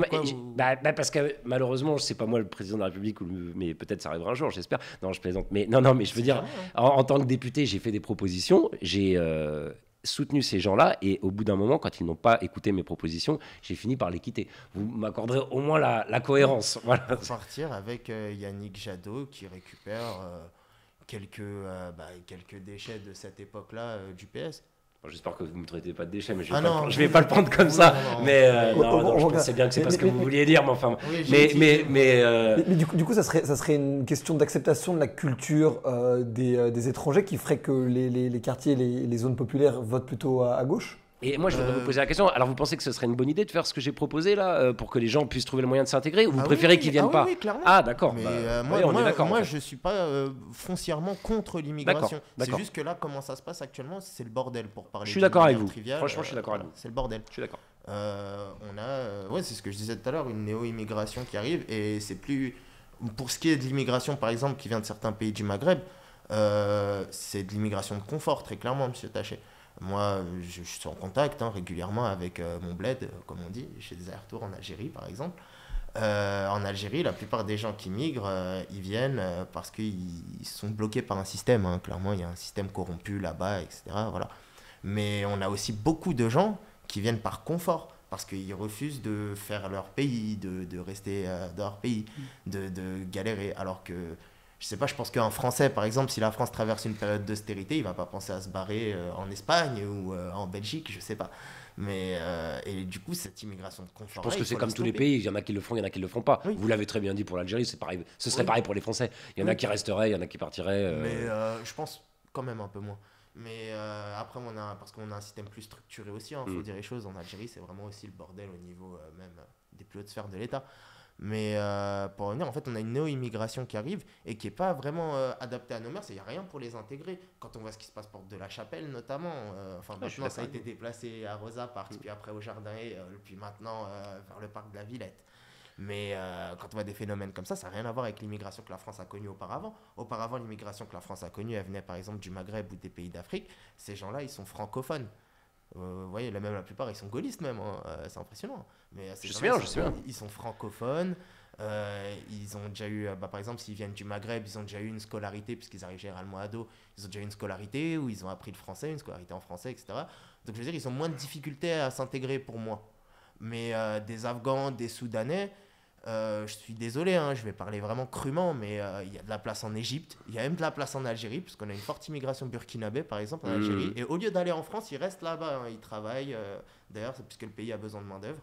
Parce que malheureusement, c'est pas moi le président de la République, mais peut-être ça arrivera un jour, j'espère. Non, je plaisante. Mais non, mais je veux dire, en tant que député, j'ai fait des propositions. J'ai soutenu ces gens-là et au bout d'un moment, quand ils n'ont pas écouté mes propositions, j'ai fini par les quitter. Vous m'accorderez au moins la cohérence. Voilà. Pour partir avec Yannick Jadot qui récupère quelques déchets de cette époque-là du PS. Bon, j'espère que vous ne me traitez pas de déchets, mais je ne vais pas le prendre comme ça. Non. Mais je pensais bien que c'est pas ce que vous vouliez dire, mais enfin. Oui, mais du coup, ça serait une question d'acceptation de la culture des étrangers qui ferait que les quartiers, les zones populaires votent plutôt à gauche. Et moi, je voudrais vous poser la question. Alors, vous pensez que ce serait une bonne idée de faire ce que j'ai proposé là, pour que les gens puissent trouver le moyen de s'intégrer, ou vous préférez qu'ils viennent pas? Oui, clairement. Ah, d'accord. Mais moi, je suis pas foncièrement contre l'immigration. C'est juste que là, comment ça se passe actuellement, c'est le bordel pour parler. Je suis d'accord avec vous. Trivial, franchement, je suis d'accord avec vous. C'est le bordel. Je suis d'accord. On a, c'est ce que je disais tout à l'heure, une néo-immigration qui arrive, et c'est plus. Pour ce qui est de l'immigration, par exemple, qui vient de certains pays du Maghreb, c'est de l'immigration de confort, très clairement, monsieur Taché. Moi, je suis en contact régulièrement avec mon bled, comme on dit, chez des allers-retours en Algérie, par exemple. En Algérie, la plupart des gens qui migrent, ils viennent parce qu'ils sont bloqués par un système. Hein. Clairement, il y a un système corrompu là-bas, etc. Voilà. Mais on a aussi beaucoup de gens qui viennent par confort, parce qu'ils refusent de faire leur pays, de rester dans leur pays, de galérer. Alors que, je sais pas, je pense qu'un Français, par exemple, si la France traverse une période d'austérité, il va pas penser à se barrer en Espagne ou en Belgique, je sais pas. Mais et du coup, cette immigration de confort. Je pense que c'est comme tous les pays, il y en a qui le font, il y en a qui le font pas. Oui. Vous l'avez très bien dit pour l'Algérie, c'est pareil. Ce serait pareil pour les Français. Il y en a qui resteraient, il y en a qui partiraient. Mais je pense quand même un peu moins. Mais après, parce qu'on a un système plus structuré aussi, faut dire les choses. En Algérie, c'est vraiment aussi le bordel au niveau même des plus hautes sphères de l'État. Mais pour revenir, en fait, on a une néo-immigration qui arrive et qui n'est pas vraiment adaptée à nos mœurs. Il n'y a rien pour les intégrer. Quand on voit ce qui se passe Porte de la Chapelle, notamment, maintenant, ça a été déplacé à Rosa Parks, puis après au Jardin, puis maintenant vers le parc de la Villette. Mais quand on voit des phénomènes comme ça n'a rien à voir avec l'immigration que la France a connue auparavant. Auparavant, l'immigration que la France a connue, elle venait par exemple du Maghreb ou des pays d'Afrique. Ces gens-là, ils sont francophones. Vous voyez, même la plupart, ils sont gaullistes même. C'est impressionnant. Mais je sais bien. Ils sont francophones. Ils ont déjà eu, par exemple, s'ils viennent du Maghreb, ils ont déjà eu une scolarité, puisqu'ils arrivent généralement ados. Ils ont déjà eu une scolarité où ils ont appris le français, une scolarité en français, etc. Donc je veux dire, ils ont moins de difficultés à s'intégrer pour moi. Mais des Afghans, des Soudanais, je suis désolé, je vais parler vraiment crûment, mais il y a de la place en Égypte, il y a même de la place en Algérie, puisqu'on a une forte immigration burkinabé, par exemple, en Algérie. Et au lieu d'aller en France, ils restent là-bas, ils travaillent. D'ailleurs, c'est puisque le pays a besoin de main-d'œuvre.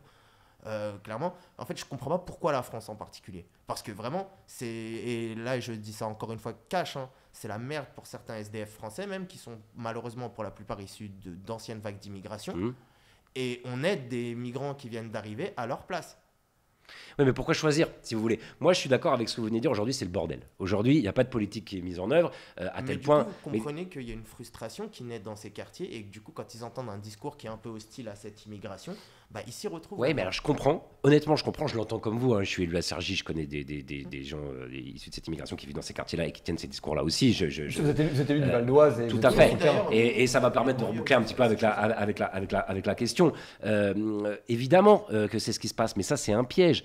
Clairement, en fait, je comprends pas pourquoi la France en particulier. Parce que vraiment, et là, je dis ça encore une fois cash, c'est la merde pour certains SDF français, même, qui sont malheureusement pour la plupart issus d'anciennes vagues d'immigration. Et on aide des migrants qui viennent d'arriver à leur place. Oui, mais pourquoi choisir, si vous voulez? Moi, je suis d'accord avec ce que vous venez de dire. Aujourd'hui, c'est le bordel. Aujourd'hui, il n'y a pas de politique qui est mise en œuvre à tel point. Vous comprenez qu'il y a une frustration qui naît dans ces quartiers et que du coup, quand ils entendent un discours qui est un peu hostile à cette immigration, ils s'y retrouvent. Oui, mais alors je comprends. Honnêtement, je comprends. Je l'entends comme vous. Je suis élu à Cergy. Je connais des gens issus de cette immigration qui vivent dans ces quartiers-là et qui tiennent ces discours-là aussi. Vous êtes élu du Val d'Oise. Tout à fait. Et ça va permettre de reboucler un petit peu avec la question. Évidemment que c'est ce qui se passe, mais ça, c'est un piège.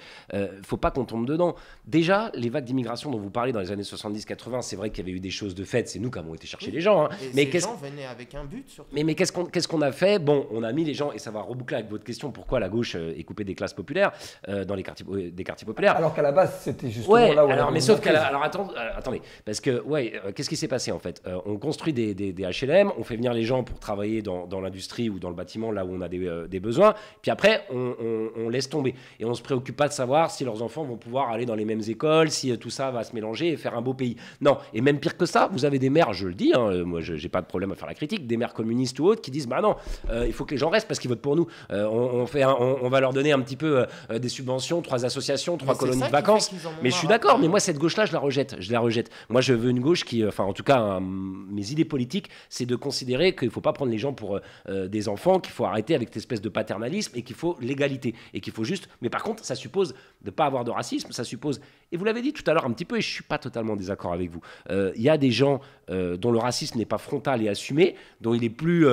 Faut pas qu'on tombe dedans. Déjà, les vagues d'immigration dont vous parlez dans les années 70-80, c'est vrai qu'il y avait eu des choses de fait. C'est nous qui avons été chercher les gens. Mais ces gens venaient avec un but, surtout. Mais qu'est-ce qu'on a fait? Bon, on a mis les gens, et ça va reboucler avec votre question, pourquoi la gauche est coupée des classes populaires, dans les quartiers, des quartiers populaires. Alors qu'à la base, c'était justement là où... alors, mais sauf alors attendez, parce que, qu'est-ce qui s'est passé en fait? On construit des HLM, on fait venir les gens pour travailler dans l'industrie ou dans le bâtiment, là où on a des besoins, puis après, on laisse tomber. Et on se préoccupe pas de savoir si leurs enfants vont pouvoir aller dans les mêmes écoles, si tout ça va se mélanger et faire un beau pays. Non, et même pire que ça, vous avez des maires, je le dis, moi j'ai pas de problème à faire la critique, des maires communistes ou autres qui disent non, il faut que les gens restent parce qu'ils votent pour nous. On va leur donner un petit peu des subventions, 3 associations, 3 colonies de vacances. Mais je suis d'accord, mais moi cette gauche-là, je la rejette. Moi je veux une gauche qui, en tout cas, mes idées politiques, c'est de considérer qu'il faut pas prendre les gens pour des enfants, qu'il faut arrêter avec cette espèce de paternalisme et qu'il faut l'égalité et qu'il faut juste. Mais par contre, ça suppose de pas avoir de racisme, ça suppose, et vous l'avez dit tout à l'heure un petit peu, et je suis pas totalement désaccord avec vous, il y a des gens dont le racisme n'est pas frontal et assumé, dont il est plus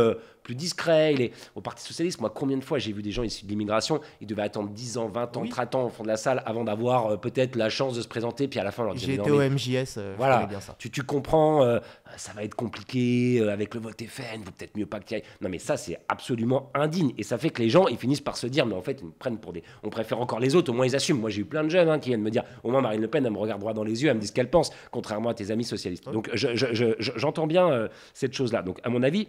discret. Au Parti Socialiste, moi, combien de fois j'ai vu des gens issus de l'immigration, ils devaient attendre 10 ans, 20 ans, 30 ans au fond de la salle avant d'avoir peut-être la chance de se présenter, puis à la fin, on leur dit... J'ai été au MJS, voilà, je connais bien ça. Tu comprends, ça va être compliqué, avec le vote FN, vaut peut-être mieux pas que tu y ailles. Non, mais ça, c'est absolument indigne, et ça fait que les gens, ils finissent par se dire, mais en fait, ils me prennent pour des... On préfère encore les autres, au moins ils assument. Moi, j'ai eu plein de jeunes qui viennent me dire, au moins Marine Le Pen, elle me regarde droit dans les yeux, elle me dit ce qu'elle pense, contrairement à tes amis socialistes. Donc, j'entends bien cette chose-là. Donc, à mon avis,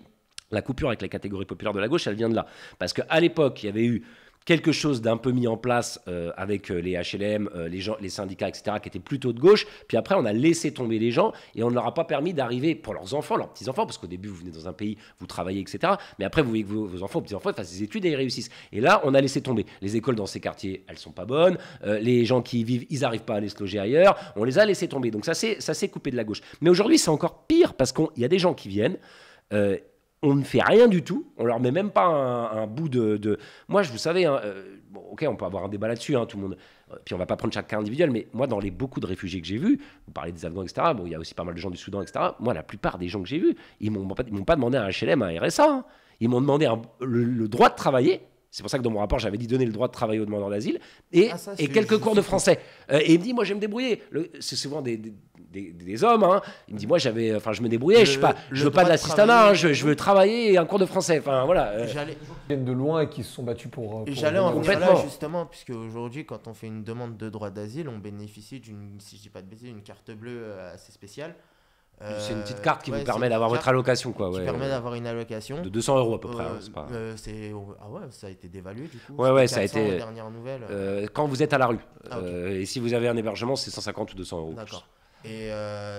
la coupure avec les catégories populaires de la gauche, elle vient de là. Parce qu'à l'époque, il y avait eu quelque chose d'un peu mis en place avec les HLM, les syndicats, etc., qui étaient plutôt de gauche. Puis après, on a laissé tomber les gens et on ne leur a pas permis d'arriver pour leurs enfants, leurs petits-enfants, parce qu'au début, vous venez dans un pays, vous travaillez, etc. Mais après, vous voulez que vos enfants, vos petits-enfants fassent des études et ils réussissent. Et là, on a laissé tomber. Les écoles dans ces quartiers, elles ne sont pas bonnes. Les gens qui y vivent, ils n'arrivent pas à aller se loger ailleurs. On les a laissés tomber. Donc ça s'est coupé de la gauche. Mais aujourd'hui, c'est encore pire parce qu'il y a des gens qui viennent... on ne fait rien du tout, on leur met même pas un bout de... Moi, vous savez, ok, on peut avoir un débat là-dessus, tout le monde... Puis on va pas prendre chaque cas individuel, mais moi, dans beaucoup de réfugiés que j'ai vus, vous parlez des Afghans, etc., bon, il y a aussi pas mal de gens du Soudan, etc., moi, la plupart des gens que j'ai vus, ils m'ont pas demandé un HLM, un RSA, Ils m'ont demandé le droit de travailler C'est pour ça que dans mon rapport, j'avais dit donner le droit de travailler aux demandeurs d'asile et quelques cours de français. Et il me dit, moi, je vais me débrouiller. C'est souvent des hommes. Hein. Il me dit, moi, je me débrouillais. Je veux pas de l'assistanat. Hein, je veux travailler et un cours de français. Enfin, voilà. Ils viennent de loin et qui se sont battus pour et j'allais en venir là, justement, puisque aujourd'hui, quand on fait une demande de droit d'asile, on bénéficie d'une, si je dis pas de bêtises, une carte bleue assez spéciale. C'est une petite carte qui vous permet d'avoir votre allocation, quoi. Qui permet d'avoir une allocation de 200 € à peu près. Ah ouais, ça a été dévalué du coup. Ouais, ça a été. Dernière nouvelle. Quand vous êtes à la rue. Okay. Et si vous avez un hébergement, c'est 150 ou 200 €. D'accord. Et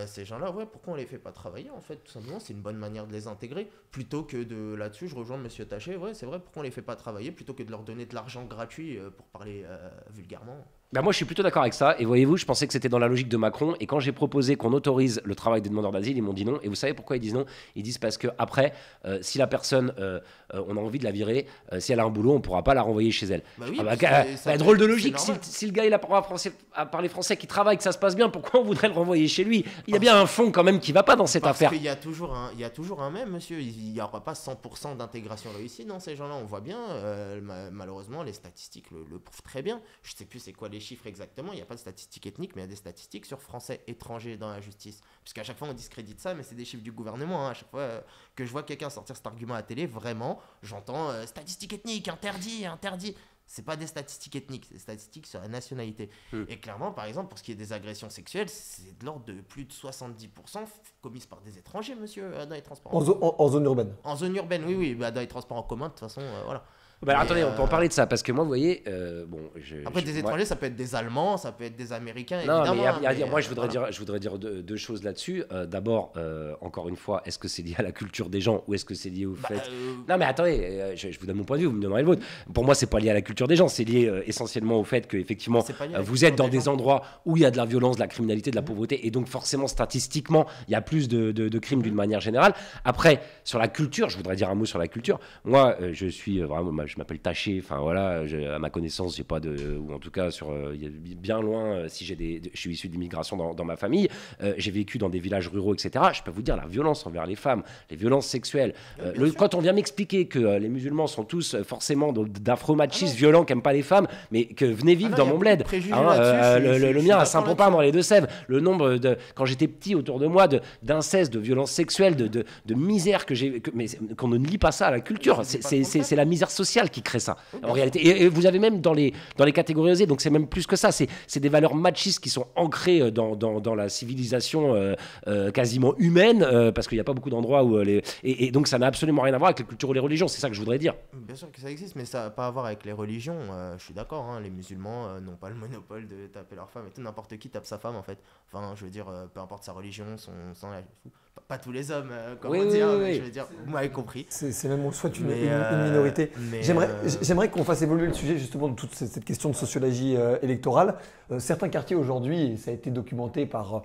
ces gens-là, pourquoi on les fait pas travailler en fait, tout simplement, c'est une bonne manière de les intégrer, plutôt que de là-dessus, je rejoins Monsieur Taché, c'est vrai, pourquoi on les fait pas travailler, plutôt que de leur donner de l'argent gratuit pour parler vulgairement. Bah moi je suis plutôt d'accord avec ça, et voyez-vous, je pensais que c'était dans la logique de Macron, et quand j'ai proposé qu'on autorise le travail des demandeurs d'asile, ils m'ont dit non, et vous savez pourquoi ils disent non? Ils disent parce que après, si la personne, on a envie de la virer, si elle a un boulot, on pourra pas la renvoyer chez elle. Bah oui, drôle de logique, si le gars il a à parler français, qui travaille, que ça se passe bien, pourquoi on voudrait le renvoyer chez lui? Il y a bien un fond quand même qui va pas dans cette affaire. Parce qu'il y a toujours un même, monsieur, il n'y aura pas 100% d'intégration réussie dans ces gens-là, on voit bien, malheureusement, les statistiques le prouvent très bien. Je sais plus c'est quoi les chiffres exactement, il n'y a pas de statistiques ethniques, mais il y a des statistiques sur Français étrangers dans la justice. Puisqu'à chaque fois on discrédite ça, mais c'est des chiffres du gouvernement. Hein. À chaque fois que je vois quelqu'un sortir cet argument à la télé, vraiment, j'entends statistiques ethniques, interdit. C'est pas des statistiques ethniques, c'est des statistiques sur la nationalité. Et clairement, par exemple, pour ce qui est des agressions sexuelles, c'est de l'ordre de plus de 70% commises par des étrangers, monsieur, dans les transports. En zone urbaine. En zone urbaine, oui, dans les transports en commun, de toute façon, voilà. Bah, attendez, on peut en parler de ça, parce que moi, vous voyez, après, des étrangers, ça peut être des Allemands, ça peut être des Américains, non, évidemment. Mais moi, je voudrais dire deux choses là-dessus. D'abord, encore une fois, est-ce que c'est lié à la culture des gens, ou est-ce que c'est lié au fait... Non, mais attendez, je vous donne mon point de vue, vous me donnerez le vôtre. Pour moi, c'est pas lié à la culture des gens, c'est lié essentiellement au fait que, effectivement, vous êtes dans des endroits où il y a de la violence, de la criminalité, de la pauvreté, et donc forcément, statistiquement, il y a plus de crimes d'une manière générale. Après, sur la culture, je voudrais dire un mot sur la culture. Moi, je suis vraiment... Je m'appelle Taché, enfin voilà, à ma connaissance, j'ai pas de, ou en tout cas bien loin, si je suis issu d'immigration dans ma famille, j'ai vécu dans des villages ruraux, etc. Je peux vous dire la violence envers les femmes, les violences sexuelles. Quand on vient m'expliquer que les musulmans sont tous forcément d'affreux machistes violents qui aiment pas les femmes, mais que venez vivre dans mon bled. Le mien à Saint-Pompin dans les Deux-Sèvres, le nombre quand j'étais petit autour de moi d'inceste, de violences sexuelles, de misère mais qu'on ne lie pas ça à la culture. C'est la misère sociale qui crée ça, en réalité. Et vous avez même dans les catégorisés, donc c'est même plus que ça, c'est des valeurs machistes qui sont ancrées dans la civilisation quasiment humaine, parce qu'il n'y a pas beaucoup d'endroits où et donc ça n'a absolument rien à voir avec la culture ou les religions, c'est ça que je voudrais dire. Bien sûr que ça existe, mais ça n'a pas à voir avec les religions. Je suis d'accord, hein, les musulmans n'ont pas le monopole de taper leur femme, et tout, n'importe qui tape sa femme en fait. Enfin, je veux dire, peu importe sa religion, pas tous les hommes, comment dire, je veux dire, vous m'avez compris. C'est même soit une minorité. J'aimerais qu'on fasse évoluer le sujet justement de toute cette question de sociologie électorale. Certains quartiers aujourd'hui, et ça a été documenté par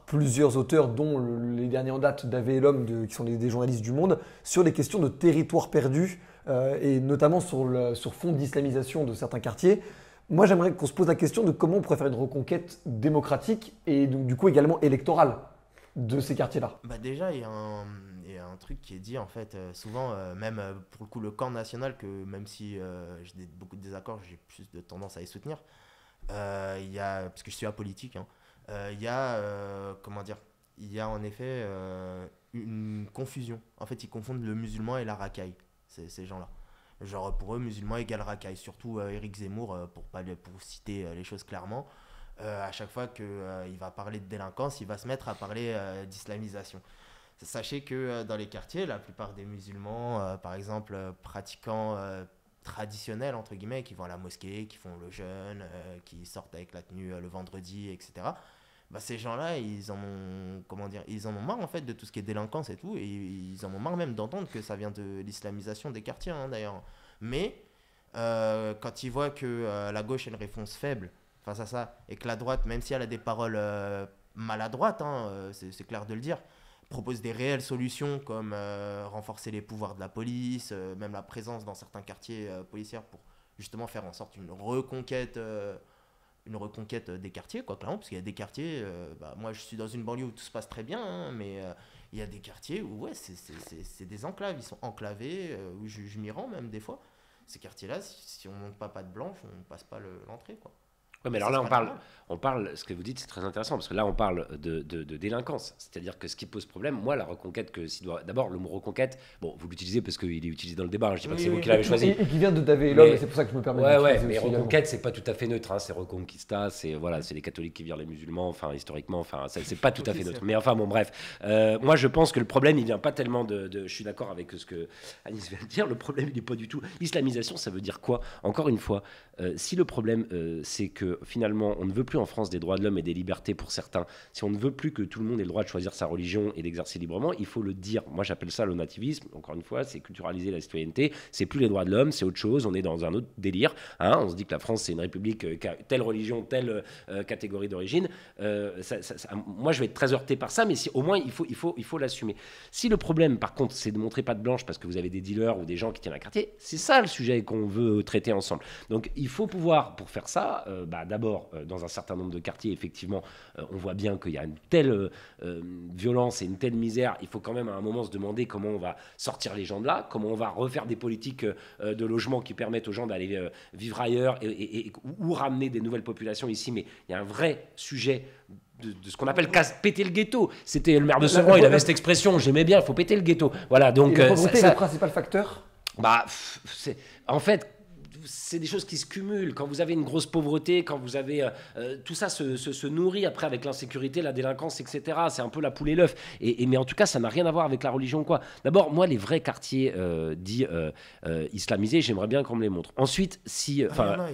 plusieurs auteurs, dont les derniers en date, Davé et l'Homme, qui sont des journalistes du Monde, sur les questions de territoires perdus, et notamment sur fond d'islamisation de certains quartiers. Moi, j'aimerais qu'on se pose la question de comment on pourrait faire une reconquête démocratique et donc, du coup également électorale de ces quartiers-là. Déjà, il y a un truc qui est dit en fait souvent, même pour le coup le camp national, que même si j'ai beaucoup de désaccords, j'ai plus de tendance à y soutenir, parce que je suis apolitique, hein, il y a en effet une confusion. En fait, ils confondent le musulman et la racaille, ces gens-là. Genre pour eux, musulman égale racaille, surtout Éric Zemmour, pour citer les choses clairement. À chaque fois qu'il va parler de délinquance, il va se mettre à parler d'islamisation. Sachez que dans les quartiers, la plupart des musulmans, par exemple, pratiquants traditionnels, entre guillemets, qui vont à la mosquée, qui font le jeûne, qui sortent avec la tenue le vendredi, etc., ces gens-là, ils en ont marre en fait de tout ce qui est délinquance et tout, et ils en ont marre même d'entendre que ça vient de l'islamisation des quartiers, hein, d'ailleurs. Mais quand ils voient que la gauche a une réponse faible face à ça, et que la droite, même si elle a des paroles maladroites, hein, c'est clair de le dire, propose des réelles solutions comme renforcer les pouvoirs de la police, même la présence dans certains quartiers policiers pour justement faire en sorte une reconquête des quartiers, quoi, clairement, parce qu'il y a des quartiers, moi je suis dans une banlieue où tout se passe très bien, hein, mais il y a des quartiers où c'est des enclaves, ils sont enclavés, où je m'y rends même des fois. Ces quartiers-là, si on monte pas patte blanche, on passe pas l'entrée, quoi. Ouais, mais alors là, on parle, ce que vous dites, c'est très intéressant, parce que là, on parle de délinquance. C'est-à-dire que ce qui pose problème, moi, la reconquête, d'abord, le mot reconquête, bon, vous l'utilisez parce qu'il est utilisé dans le débat, je dis pas que c'est vous qui l'avez choisi. Et qui vient de David Lhomme, et c'est pour ça que je me permets de Ouais, mais reconquête, c'est pas tout à fait neutre, hein, c'est reconquista, c'est les catholiques qui virent les musulmans, enfin, historiquement, enfin, c'est pas tout à fait neutre. Mais enfin, bon, bref. Moi, je pense que le problème, il vient pas tellement je suis d'accord avec ce que Anis vient de dire, le problème, il n'est pas du tout. Islamisation, ça veut dire quoi? Encore une fois, si le problème, c'est que finalement, on ne veut plus en France des droits de l'homme et des libertés pour certains, si on ne veut plus que tout le monde ait le droit de choisir sa religion et d'exercer librement, il faut le dire. Moi, j'appelle ça le nativisme. Encore une fois, c'est culturaliser la citoyenneté. C'est plus les droits de l'homme, c'est autre chose. On est dans un autre délire. Hein. On se dit que la France, c'est une république qui a telle religion, telle catégorie d'origine. Moi, je vais être très heurté par ça, mais au moins, il faut l'assumer. Si le problème, par contre, c'est de montrer patte blanche parce que vous avez des dealers ou des gens qui tiennent un quartier, c'est ça le sujet qu'on veut traiter ensemble. Donc, il faut pouvoir, pour faire ça, d'abord, dans un certain nombre de quartiers, effectivement, on voit bien qu'il y a une telle violence et une telle misère. Il faut quand même à un moment se demander comment on va sortir les gens de là, comment on va refaire des politiques de logement qui permettent aux gens d'aller vivre ailleurs ou ramener des nouvelles populations ici. Mais il y a un vrai sujet de ce qu'on appelle péter le ghetto. C'était le maire de Sevran, il avait cette expression, j'aimais bien, il faut péter le ghetto. Voilà, donc, et la pauvreté est le principal facteur? En fait, c'est des choses qui se cumulent. Quand vous avez une grosse pauvreté, quand vous avez... tout ça se nourrit après avec l'insécurité, la délinquance, etc. C'est un peu la poule et l'œuf. Mais en tout cas, ça n'a rien à voir avec la religion, quoi. D'abord, moi, les vrais quartiers dits islamisés, j'aimerais bien qu'on me les montre. Ensuite, si... ça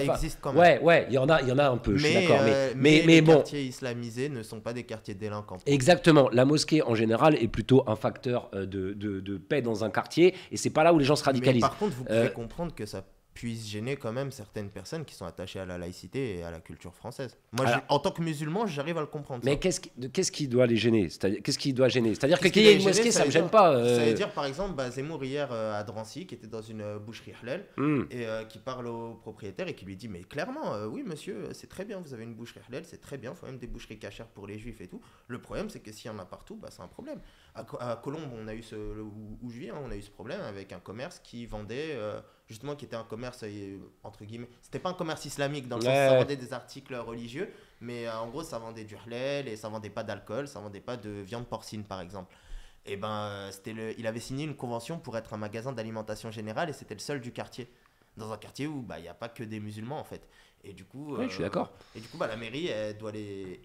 existe quand même. Ouais, il y en a un peu, je suis d'accord. Mais les quartiers islamisés ne sont pas des quartiers délinquants. Exactement. La mosquée, en général, est plutôt un facteur de paix dans un quartier. Et c'est pas là où les gens se radicalisent. Mais par contre, vous pouvez comprendre que ça puisse gêner quand même certaines personnes qui sont attachées à la laïcité et à la culture française. Moi, en tant que musulman, j'arrive à le comprendre. Mais qu'est-ce qui doit les gêner? Qu'est-ce qui doit gêner? C'est-à-dire qu'il y ait une mosquée, ça me gêne pas. Ça veut dire, par exemple, Zemmour hier à Drancy, qui était dans une boucherie halal, et qui parle au propriétaire et qui lui dit, mais clairement, oui monsieur, c'est très bien, vous avez une boucherie halal, c'est très bien, il faut même des boucheries cachères pour les juifs et tout. Le problème, c'est que s'il y en a partout, c'est un problème. À Colombes, on a eu où je vis, on a eu ce problème avec un commerce qui vendait... justement qui était un commerce entre guillemets, c'était pas un commerce islamique dans le sens où ça vendait des articles religieux, mais en gros ça vendait du halal et ça vendait pas d'alcool, ça vendait pas de viande porcine par exemple. Et il avait signé une convention pour être un magasin d'alimentation générale et c'était le seul du quartier, dans un quartier où il y a pas que des musulmans en fait. Et du coup, je suis d'accord. Et du coup, la mairie,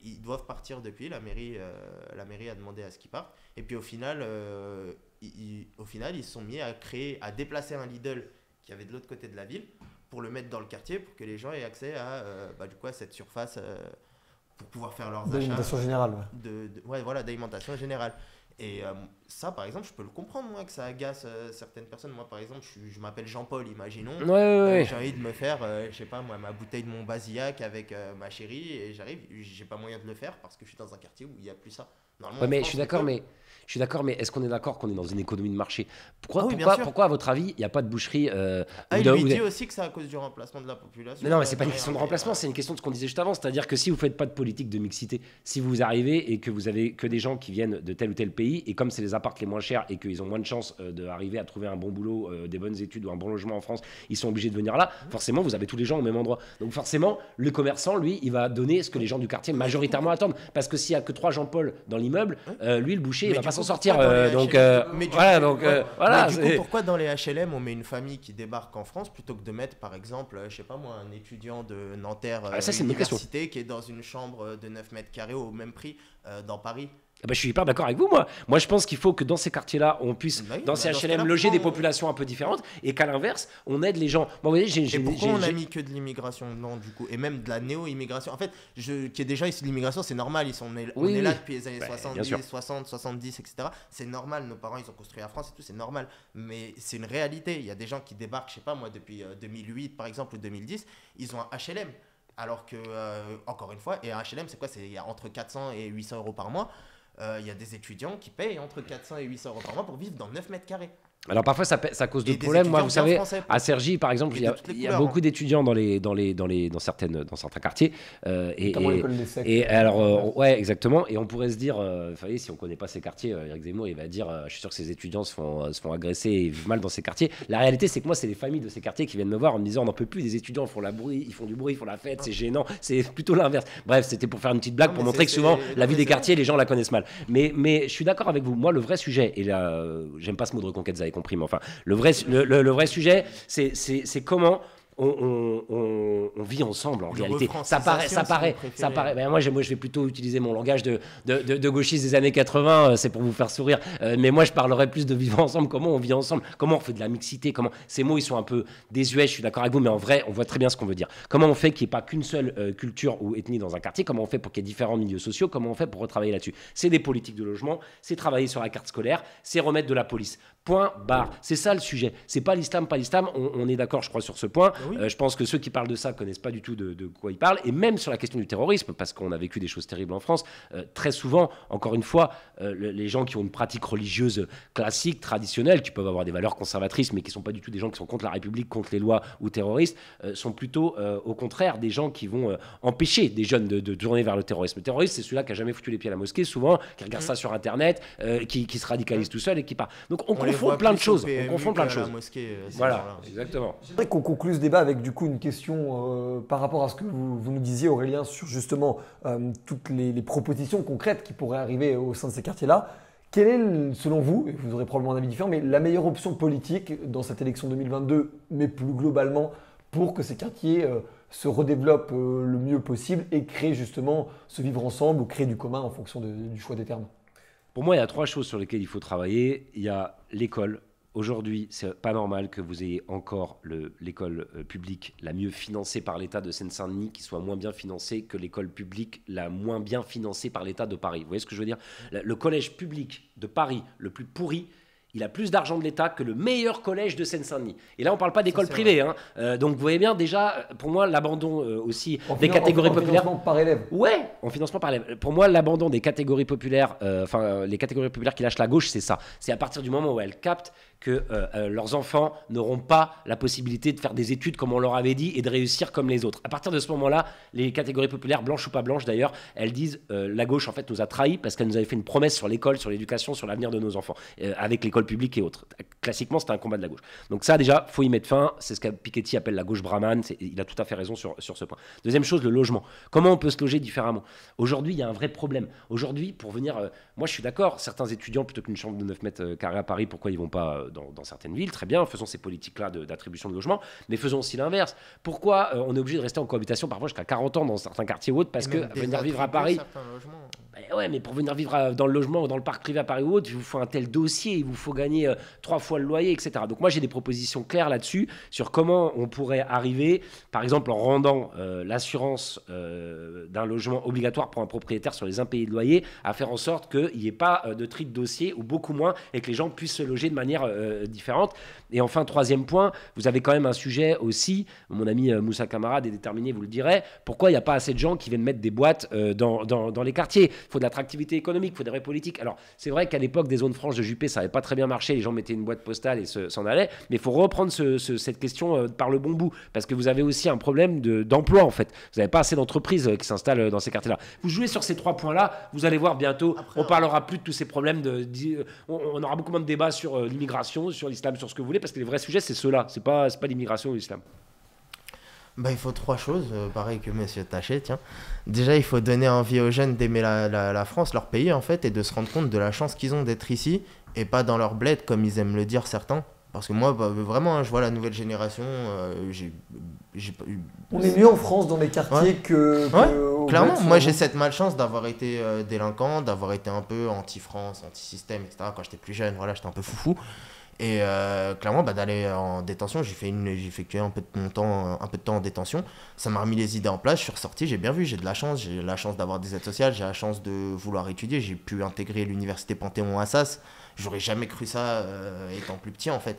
ils doivent partir depuis. La mairie a demandé à ce qu'ils partent. Et puis au final, ils se sont mis à déplacer un Lidl qui avait de l'autre côté de la ville pour le mettre dans le quartier pour que les gens aient accès à cette surface pour pouvoir faire leurs achats. D'alimentation générale. D'alimentation générale. Et ça, par exemple, je peux le comprendre, moi, que ça agace certaines personnes. Moi, par exemple, je m'appelle Jean-Paul, imaginons. J'ai envie de me faire, je sais pas, moi, ma bouteille de Montbazillac avec ma chérie, et j'arrive, j'ai pas moyen de le faire parce que je suis dans un quartier où il n'y a plus ça. Mais je suis d'accord, mais est-ce qu'on est d'accord qu'on est dans une économie de marché? Pourquoi, à votre avis, il n'y a pas de boucherie il lui dit aussi que c'est à cause du remplacement de la population. Non, mais c'est pas une question de remplacement, c'est une question de ce qu'on disait juste avant. C'est-à-dire que si vous ne faites pas de politique de mixité, si vous arrivez et que vous avez que des gens qui viennent de tel ou tel pays, et comme c'est les apparts les moins chers et qu'ils ont moins de chances d'arriver à trouver un bon boulot, des bonnes études ou un bon logement en France, ils sont obligés de venir là, forcément, vous avez tous les gens au même endroit. Donc forcément, le commerçant, lui, il va donner ce que les gens du quartier majoritairement attendent. Parce que s'il n'y a que 3 Jean-Paul dans l'immeuble, lui, le boucher, il va pas s'en sortir. Pourquoi dans les HLM on met une famille qui débarque en France plutôt que de mettre par exemple, je sais pas moi, un étudiant de Nanterre université qui est dans une chambre de 9 mètres carrés au même prix dans Paris? Je suis hyper d'accord avec vous, moi. Moi, je pense qu'il faut que dans ces quartiers-là, on puisse, dans ces HLM, loger des populations un peu différentes et qu'à l'inverse, on aide les gens. Bon, vous voyez, pourquoi on a mis que de l'immigration? Non, du coup, et même de la néo-immigration. En fait, qu'il y ait des gens issus de l'immigration, c'est normal. On est là depuis les années 60, 70, etc. C'est normal. Nos parents, ils ont construit la France et tout, c'est normal. Mais c'est une réalité. Il y a des gens qui débarquent, je sais pas moi, depuis 2008, par exemple, ou 2010, ils ont un HLM. Alors que, encore une fois, et un HLM, c'est quoi? C'est entre 400 et 800 euros par mois. Il y a des étudiants qui payent entre 400 et 800 euros par mois pour vivre dans 9 mètres carrés. Alors parfois ça cause d'autres problèmes. Moi, vous savez, à Cergy, par exemple, il y a beaucoup d'étudiants dans certains quartiers. Ouais, exactement. Et on pourrait se dire, si on connaît pas ces quartiers, Éric Zemmour, il va dire, je suis sûr que ces étudiants se font agresser et vivent mal dans ces quartiers. La réalité, c'est que moi, c'est les familles de ces quartiers qui viennent me voir en me disant, on n'en peut plus. Les étudiants font du bruit, ils font la fête, c'est gênant. C'est plutôt l'inverse. Bref, c'était pour faire une petite blague pour montrer que souvent la vie des quartiers, les gens la connaissent mal. Mais je suis d'accord avec vous. Moi, le vrai sujet, et là, j'aime pas ce mot de reconquête, vous avez compris, mais enfin, le vrai sujet, c'est comment on vit ensemble en réalité. Ça paraît. Ben moi, je vais plutôt utiliser mon langage de gauchiste des années 80, c'est pour vous faire sourire. Mais moi, je parlerais plus de vivre ensemble, comment on vit ensemble, comment on fait de la mixité, comment ces mots, ils sont un peu désuets, je suis d'accord avec vous, mais en vrai, on voit très bien ce qu'on veut dire. Comment on fait qu'il n'y ait pas qu'une seule culture ou ethnie dans un quartier, comment on fait pour qu'il y ait différents milieux sociaux, comment on fait pour retravailler là-dessus. C'est des politiques de logement, c'est travailler sur la carte scolaire, c'est remettre de la police. Point, barre. C'est ça le sujet. C'est pas l'islam. On est d'accord, je crois, sur ce point. Oui. Je pense que ceux qui parlent de ça connaissent pas du tout de quoi ils parlent. Et même sur la question du terrorisme, parce qu'on a vécu des choses terribles en France, très souvent, encore une fois, les gens qui ont une pratique religieuse classique, traditionnelle, qui peuvent avoir des valeurs conservatrices, mais qui sont pas du tout des gens qui sont contre la République, contre les lois ou terroristes, sont plutôt, au contraire, des gens qui vont empêcher des jeunes de tourner vers le terrorisme. Le terroriste, c'est celui-là qui a jamais foutu les pieds à la mosquée, souvent, qui regarde ça sur Internet, qui se radicalise tout seul et qui part. Donc on confond plein de choses. On confond plein de choses. Voilà, exactement. J'aimerais qu'on conclue ce débat avec du coup une question par rapport à ce que vous nous disiez, Aurélien, sur justement toutes les propositions concrètes qui pourraient arriver au sein de ces quartiers-là. Quelle est, selon vous, et vous aurez probablement un avis différent, mais la meilleure option politique dans cette élection 2022, mais plus globalement, pour que ces quartiers se redéveloppent le mieux possible et créent justement ce vivre ensemble ou créer du commun en fonction du choix des termes? Pour moi, il y a 3 choses sur lesquelles il faut travailler. Il y a l'école. Aujourd'hui, c'est pas normal que vous ayez encore l'école publique la mieux financée par l'État de Seine-Saint-Denis qui soit moins bien financée que l'école publique la moins bien financée par l'État de Paris. Vous voyez ce que je veux dire? Le collège public de Paris, le plus pourri, il a plus d'argent de l'État que le meilleur collège de Seine-Saint-Denis. Et là, on ne parle pas d'école privée. Donc, vous voyez bien, déjà, pour moi, l'abandon aussi des catégories populaires. En financement par élève. Ouais, en financement par élève. Pour moi, l'abandon des catégories populaires, les catégories populaires qui lâchent la gauche, c'est ça. C'est à partir du moment où elles captent que leurs enfants n'auront pas la possibilité de faire des études comme on leur avait dit et de réussir comme les autres. À partir de ce moment-là, les catégories populaires, blanches ou pas blanches d'ailleurs, elles disent la gauche en fait nous a trahis parce qu'elle nous avait fait une promesse sur l'école, sur l'éducation, sur l'avenir de nos enfants, avec l'école publique et autres. Classiquement, c'était un combat de la gauche. Donc ça déjà, faut y mettre fin. C'est ce que Piketty appelle la gauche brahmane. Il a tout à fait raison sur ce point. Deuxième chose, le logement. Comment on peut se loger différemment? Aujourd'hui, il y a un vrai problème. Aujourd'hui, pour venir... moi, je suis d'accord, certains étudiants, plutôt qu'une chambre de 9 mètres carrés à Paris, pourquoi ils vont pas dans certaines villes? Très bien, faisons ces politiques-là d'attribution de logement, mais faisons aussi l'inverse. Pourquoi on est obligé de rester en cohabitation parfois jusqu'à 40 ans dans certains quartiers ou autres? Parce que venir vivre à Paris... ouais, mais pour venir vivre dans le logement ou dans le parc privé à Paris ou autre, il vous faut un tel dossier, il vous faut gagner 3 fois le loyer, etc. Donc moi, j'ai des propositions claires là-dessus, sur comment on pourrait arriver, par exemple en rendant l'assurance d'un logement obligatoire pour un propriétaire sur les impayés de loyer, à faire en sorte qu'il n'y ait pas de tri de dossier, ou beaucoup moins, et que les gens puissent se loger de manière différente. Et enfin, troisième point, vous avez quand même un sujet aussi, mon ami Moussa Camarade est déterminé, vous le direz, pourquoi il n'y a pas assez de gens qui viennent mettre des boîtes dans les quartiers? Il faut de l'attractivité économique, il faut des vraies politiques. Alors, c'est vrai qu'à l'époque des zones franches de Juppé, ça n'avait pas très bien marché, les gens mettaient une boîte postale et s'en allaient, mais il faut reprendre cette question par le bon bout, parce que vous avez aussi un problème d'emploi, en fait. Vous n'avez pas assez d'entreprises qui s'installent dans ces quartiers-là. Vous jouez sur ces 3 points-là, vous allez voir bientôt, on parlera plus de tous ces problèmes, on aura beaucoup moins de débats sur l'immigration, sur l'islam, sur ce que vous voulez, parce que les vrais sujets, c'est ceux-là, c'est pas l'immigration ou l'islam. Il faut 3 choses, pareil que monsieur Taché, tiens. Déjà, il faut donner envie aux jeunes d'aimer la France, leur pays, en fait, et de se rendre compte de la chance qu'ils ont d'être ici, et pas dans leur bled, comme ils aiment le dire certains. Parce que moi, vraiment, je vois la nouvelle génération, on est mieux en France dans les quartiers que clairement, moi j'ai cette malchance d'avoir été délinquant, d'avoir été un peu anti-France, anti-système, etc. Quand j'étais plus jeune, voilà, j'étais un peu foufou. Et clairement, d'aller en détention, j'ai effectué un peu de temps en détention. Ça m'a remis les idées en place, je suis ressorti, j'ai bien vu, j'ai la chance d'avoir des aides sociales, j'ai la chance de vouloir étudier, j'ai pu intégrer l'université Panthéon-Assas. J'aurais jamais cru ça étant plus petit, en fait.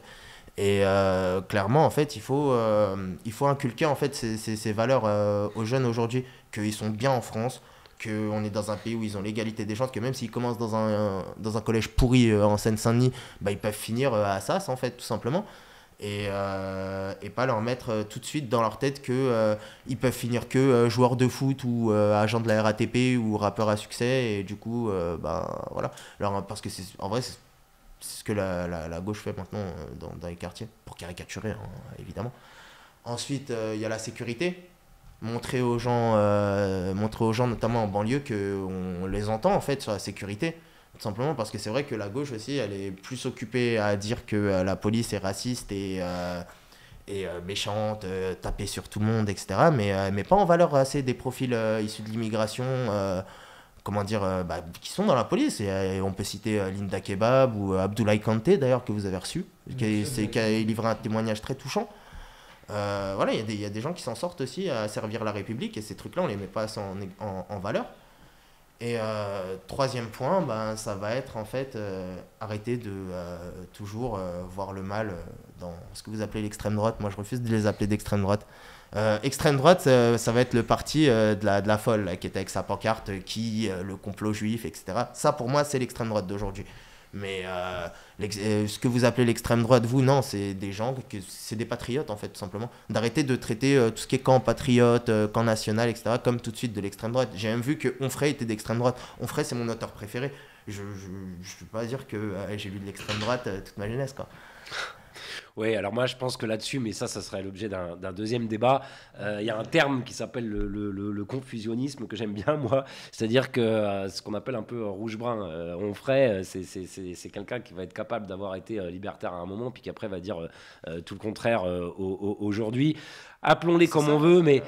Et clairement, en fait, il faut inculquer en fait ces valeurs aux jeunes aujourd'hui, qu'ils sont bien en France, qu'on est dans un pays où ils ont l'égalité des chances, que même s'ils commencent dans un collège pourri en Seine-Saint-Denis, bah, ils peuvent finir à Assas, en fait, tout simplement. Et pas leur mettre tout de suite dans leur tête qu'ils peuvent finir que joueurs de foot ou agents de la RATP ou rappeurs à succès. Et du coup, voilà. Alors, parce que en vrai, c'est ce que la gauche fait maintenant dans les quartiers, pour caricaturer, hein, évidemment. Ensuite, il y a la sécurité. Montrer aux gens, notamment en banlieue, qu'on les entend en fait sur la sécurité. Tout simplement parce que c'est vrai que la gauche aussi, elle est plus occupée à dire que la police est raciste et méchante, taper sur tout le monde, etc. Mais pas en valeur assez des profils issus de l'immigration, qui sont dans la police. Et on peut citer Linda Kebab ou Abdoulaye Kanté, d'ailleurs, que vous avez reçu, qui a livré un témoignage très touchant. Voilà, il y a des gens qui s'en sortent aussi à servir la République, et ces trucs-là, on les met pas assez en valeur. Et troisième point, ça va être en fait arrêter de toujours voir le mal dans ce que vous appelez l'extrême droite. Moi, je refuse de les appeler d'extrême droite. Extrême droite, ça va être le parti de la folle là, qui était avec sa pancarte, le complot juif, etc. Ça, pour moi, c'est l'extrême droite d'aujourd'hui. Mais ce que vous appelez l'extrême droite, vous, non, c'est des gens, c'est des patriotes en fait, tout simplement. D'arrêter de traiter tout ce qui est camp patriote, camp national, etc., comme tout de suite de l'extrême droite. J'ai même vu que Onfray était d'extrême droite. Onfray, c'est mon auteur préféré. Je ne peux pas dire que j'ai lu de l'extrême droite toute ma jeunesse, quoi. Oui, alors moi je pense que là-dessus, mais ça serait l'objet d'un deuxième débat, il y a un terme qui s'appelle le confusionnisme que j'aime bien moi, c'est-à-dire que ce qu'on appelle un peu rouge-brun, Onfray, c'est quelqu'un qui va être capable d'avoir été libertaire à un moment, puis qui après va dire tout le contraire aujourd'hui. Appelons-les comme on veut, mais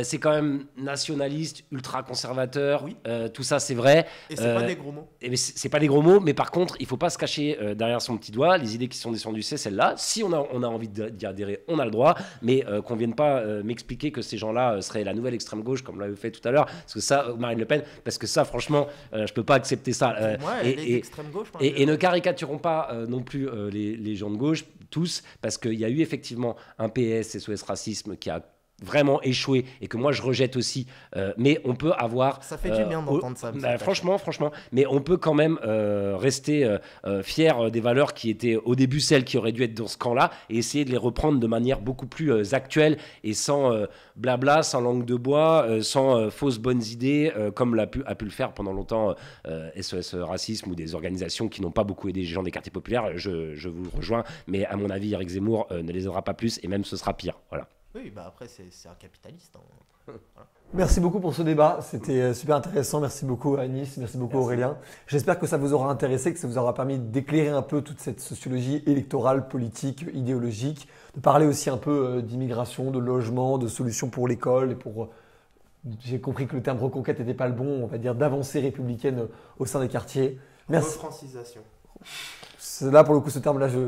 c'est quand même nationaliste, ultra-conservateur, oui. Tout ça c'est vrai. Et c'est pas des gros mots. C'est pas des gros mots, mais par contre, il faut pas se cacher derrière son petit doigt. Les idées qui sont descendues, c'est celles-là. Si on a envie d'y adhérer, on a le droit, mais qu'on vienne pas m'expliquer que ces gens-là seraient la nouvelle extrême gauche, comme l'avait fait tout à l'heure, parce que ça, Marine Le Pen, parce que ça, franchement, je peux pas accepter ça. Moi, elle est d'extrême gauche. Et ne caricaturons pas non plus les gens de gauche, tous, parce qu'il y a eu effectivement un PS, SOS Racisme, qui a vraiment échoué et que moi je rejette aussi, mais on peut avoir... Ça fait du bien d'entendre ça. Franchement, mais on peut quand même rester fier des valeurs qui étaient au début celles qui auraient dû être dans ce camp-là et essayer de les reprendre de manière beaucoup plus actuelle et sans blabla, sans langue de bois, sans fausses bonnes idées, comme a pu le faire pendant longtemps SOS Racisme ou des organisations qui n'ont pas beaucoup aidé les gens des quartiers populaires. Je vous rejoins, mais à mon avis, Éric Zemmour ne les aidera pas plus et même ce sera pire. Voilà. Oui, après, c'est un capitaliste. Hein. Voilà. Merci beaucoup pour ce débat, c'était super intéressant. Merci beaucoup Anis, merci beaucoup Aurélien. J'espère que ça vous aura intéressé, que ça vous aura permis d'éclairer un peu toute cette sociologie électorale, politique, idéologique, de parler aussi un peu d'immigration, de logement, de solutions pour l'école et pour... J'ai compris que le terme reconquête n'était pas le bon, on va dire d'avancée républicaine au sein des quartiers. Merci. Refrancisation. Là, pour le coup, ce terme-là, je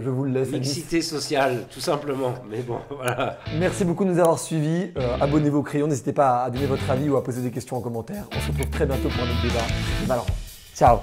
vous le laisse. Mixité sociale, tout simplement. Mais bon, voilà. Merci beaucoup de nous avoir suivis. Abonnez-vous au Crayon. N'hésitez pas à donner votre avis ou à poser des questions en commentaire. On se retrouve très bientôt pour un autre débat. C'était Valorant. Ciao.